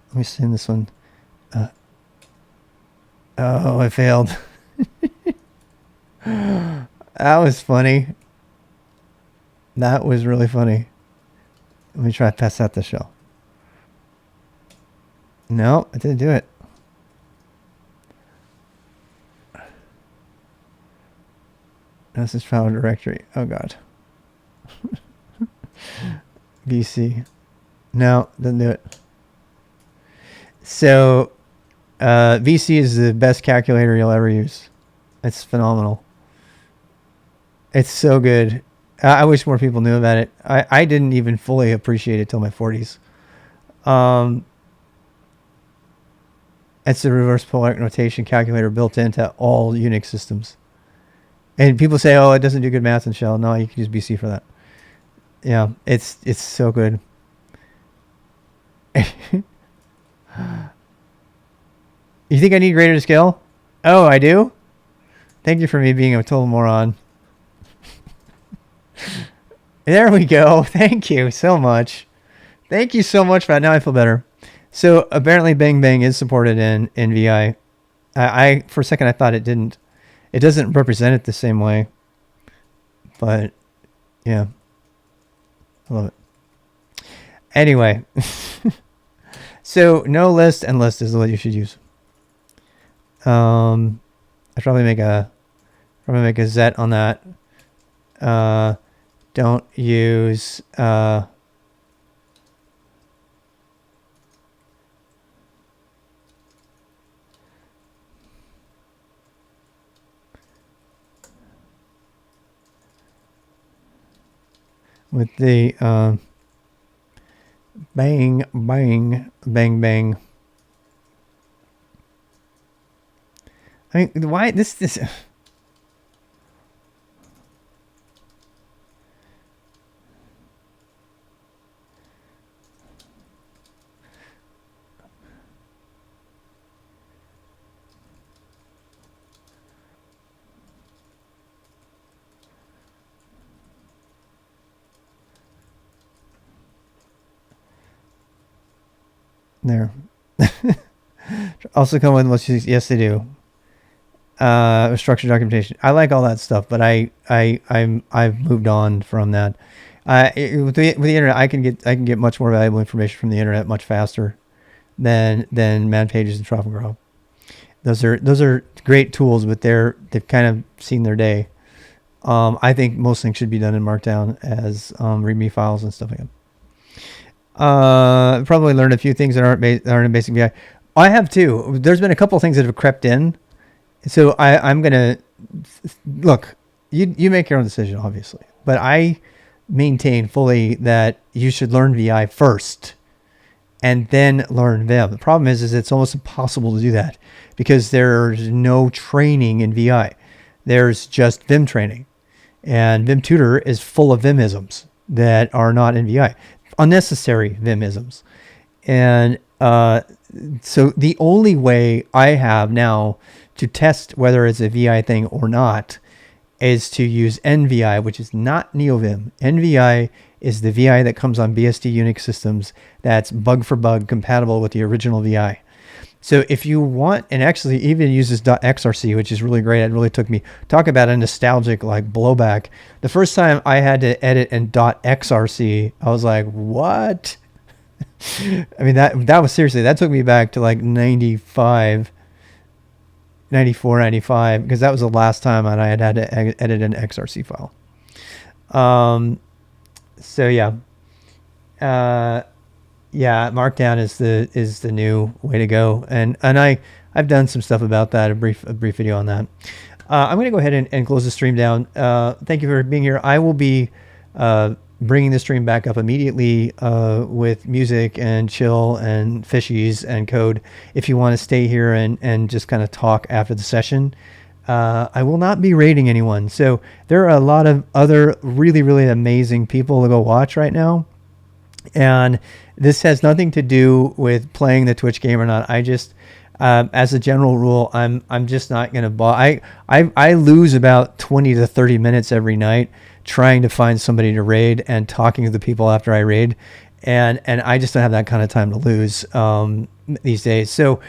Let me send this one. Oh, I failed. That was funny. That was really funny. Let me try to pass out the shell. No, I didn't do it. This is file directory. Oh god. VC. No, didn't do it. So VC is the best calculator you'll ever use. It's phenomenal. It's so good. I wish more people knew about it. I didn't even fully appreciate it till my 40s. It's the reverse polar notation calculator built into all Unix systems. And people say, oh, it doesn't do good math in shell. No, you can use BC for that. Yeah, it's so good. You think I need greater scale? Oh, I do? Thank you for me being a total moron. There we go. Thank you so much. Thank you so much for that. Now I feel better. So apparently bang bang is supported in VI. I for a second I thought it didn't. It doesn't represent it the same way. But yeah. I love it. Anyway. So no list and list is what you should use. I probably make a Z on that. Don't use with the bang bang bang bang. I mean, why this there. Also come with most, yes they do. Structured documentation. I like all that stuff, but I've moved on from that. With the internet, I can get much more valuable information from the internet much faster than man pages and Tropical. Those are great tools, but they've kind of seen their day. I think most things should be done in Markdown as README files and stuff like that. Probably learned a few things that aren't in Basic VI. I have too. There's been a couple of things that have crept in. So I'm gonna look. You make your own decision, obviously, but I maintain fully that you should learn VI first, and then learn Vim. The problem is it's almost impossible to do that because there's no training in VI. There's just Vim training, and Vim Tutor is full of Vimisms. that are not in VI, unnecessary Vimisms. And so the only way I have now to test whether it's a VI thing or not is to use NVI, which is not NeoVim. NVI is the VI that comes on BSD Unix systems that's bug for bug compatible with the original VI. So if you want, and actually even uses .xrc, which is really great. It really took me, talk about a nostalgic like blowback. The first time I had to edit in .xrc, I was like, what? I mean, that was seriously, that took me back to like 95, 94, 95, because that was the last time I had to edit an XRC file. So yeah. Yeah, Markdown is the new way to go, and I've done some stuff about that, a brief video on that. I'm going to go ahead and close the stream down. Thank you for being here. I will be bringing the stream back up immediately with music and chill and fishies and code. If you want to stay here and just kind of talk after the session, I will not be raiding anyone. So there are a lot of other really, really amazing people to go watch right now. And this has nothing to do with playing the Twitch game or not. I just, as a general rule, I'm just not going to I lose about 20 to 30 minutes every night trying to find somebody to raid and talking to the people after I raid. And I just don't have that kind of time to lose these days. So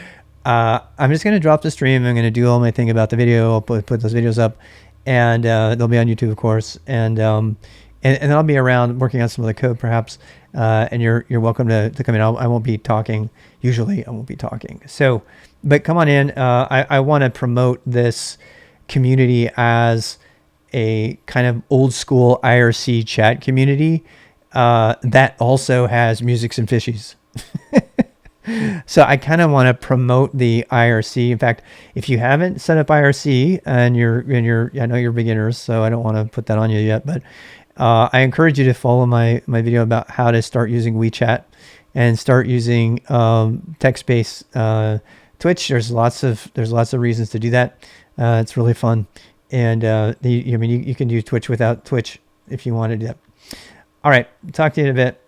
I'm just going to drop the stream. I'm going to do all my thing about the video. I'll put those videos up, and they'll be on YouTube, of course. And I'll be around working on some of the code, perhaps. And you're welcome to come in. I won't be talking. Usually I won't be talking. So, but come on in. I want to promote this community as a kind of old school IRC chat community that also has musics and fishies. So I kind of want to promote the IRC. In fact, if you haven't set up IRC and I know you're beginners, so I don't want to put that on you yet, but I encourage you to follow my video about how to start using WeChat and start using text-based Twitch. There's lots of reasons to do that. It's really fun, and you can use Twitch without Twitch if you want to do that. All right, talk to you in a bit.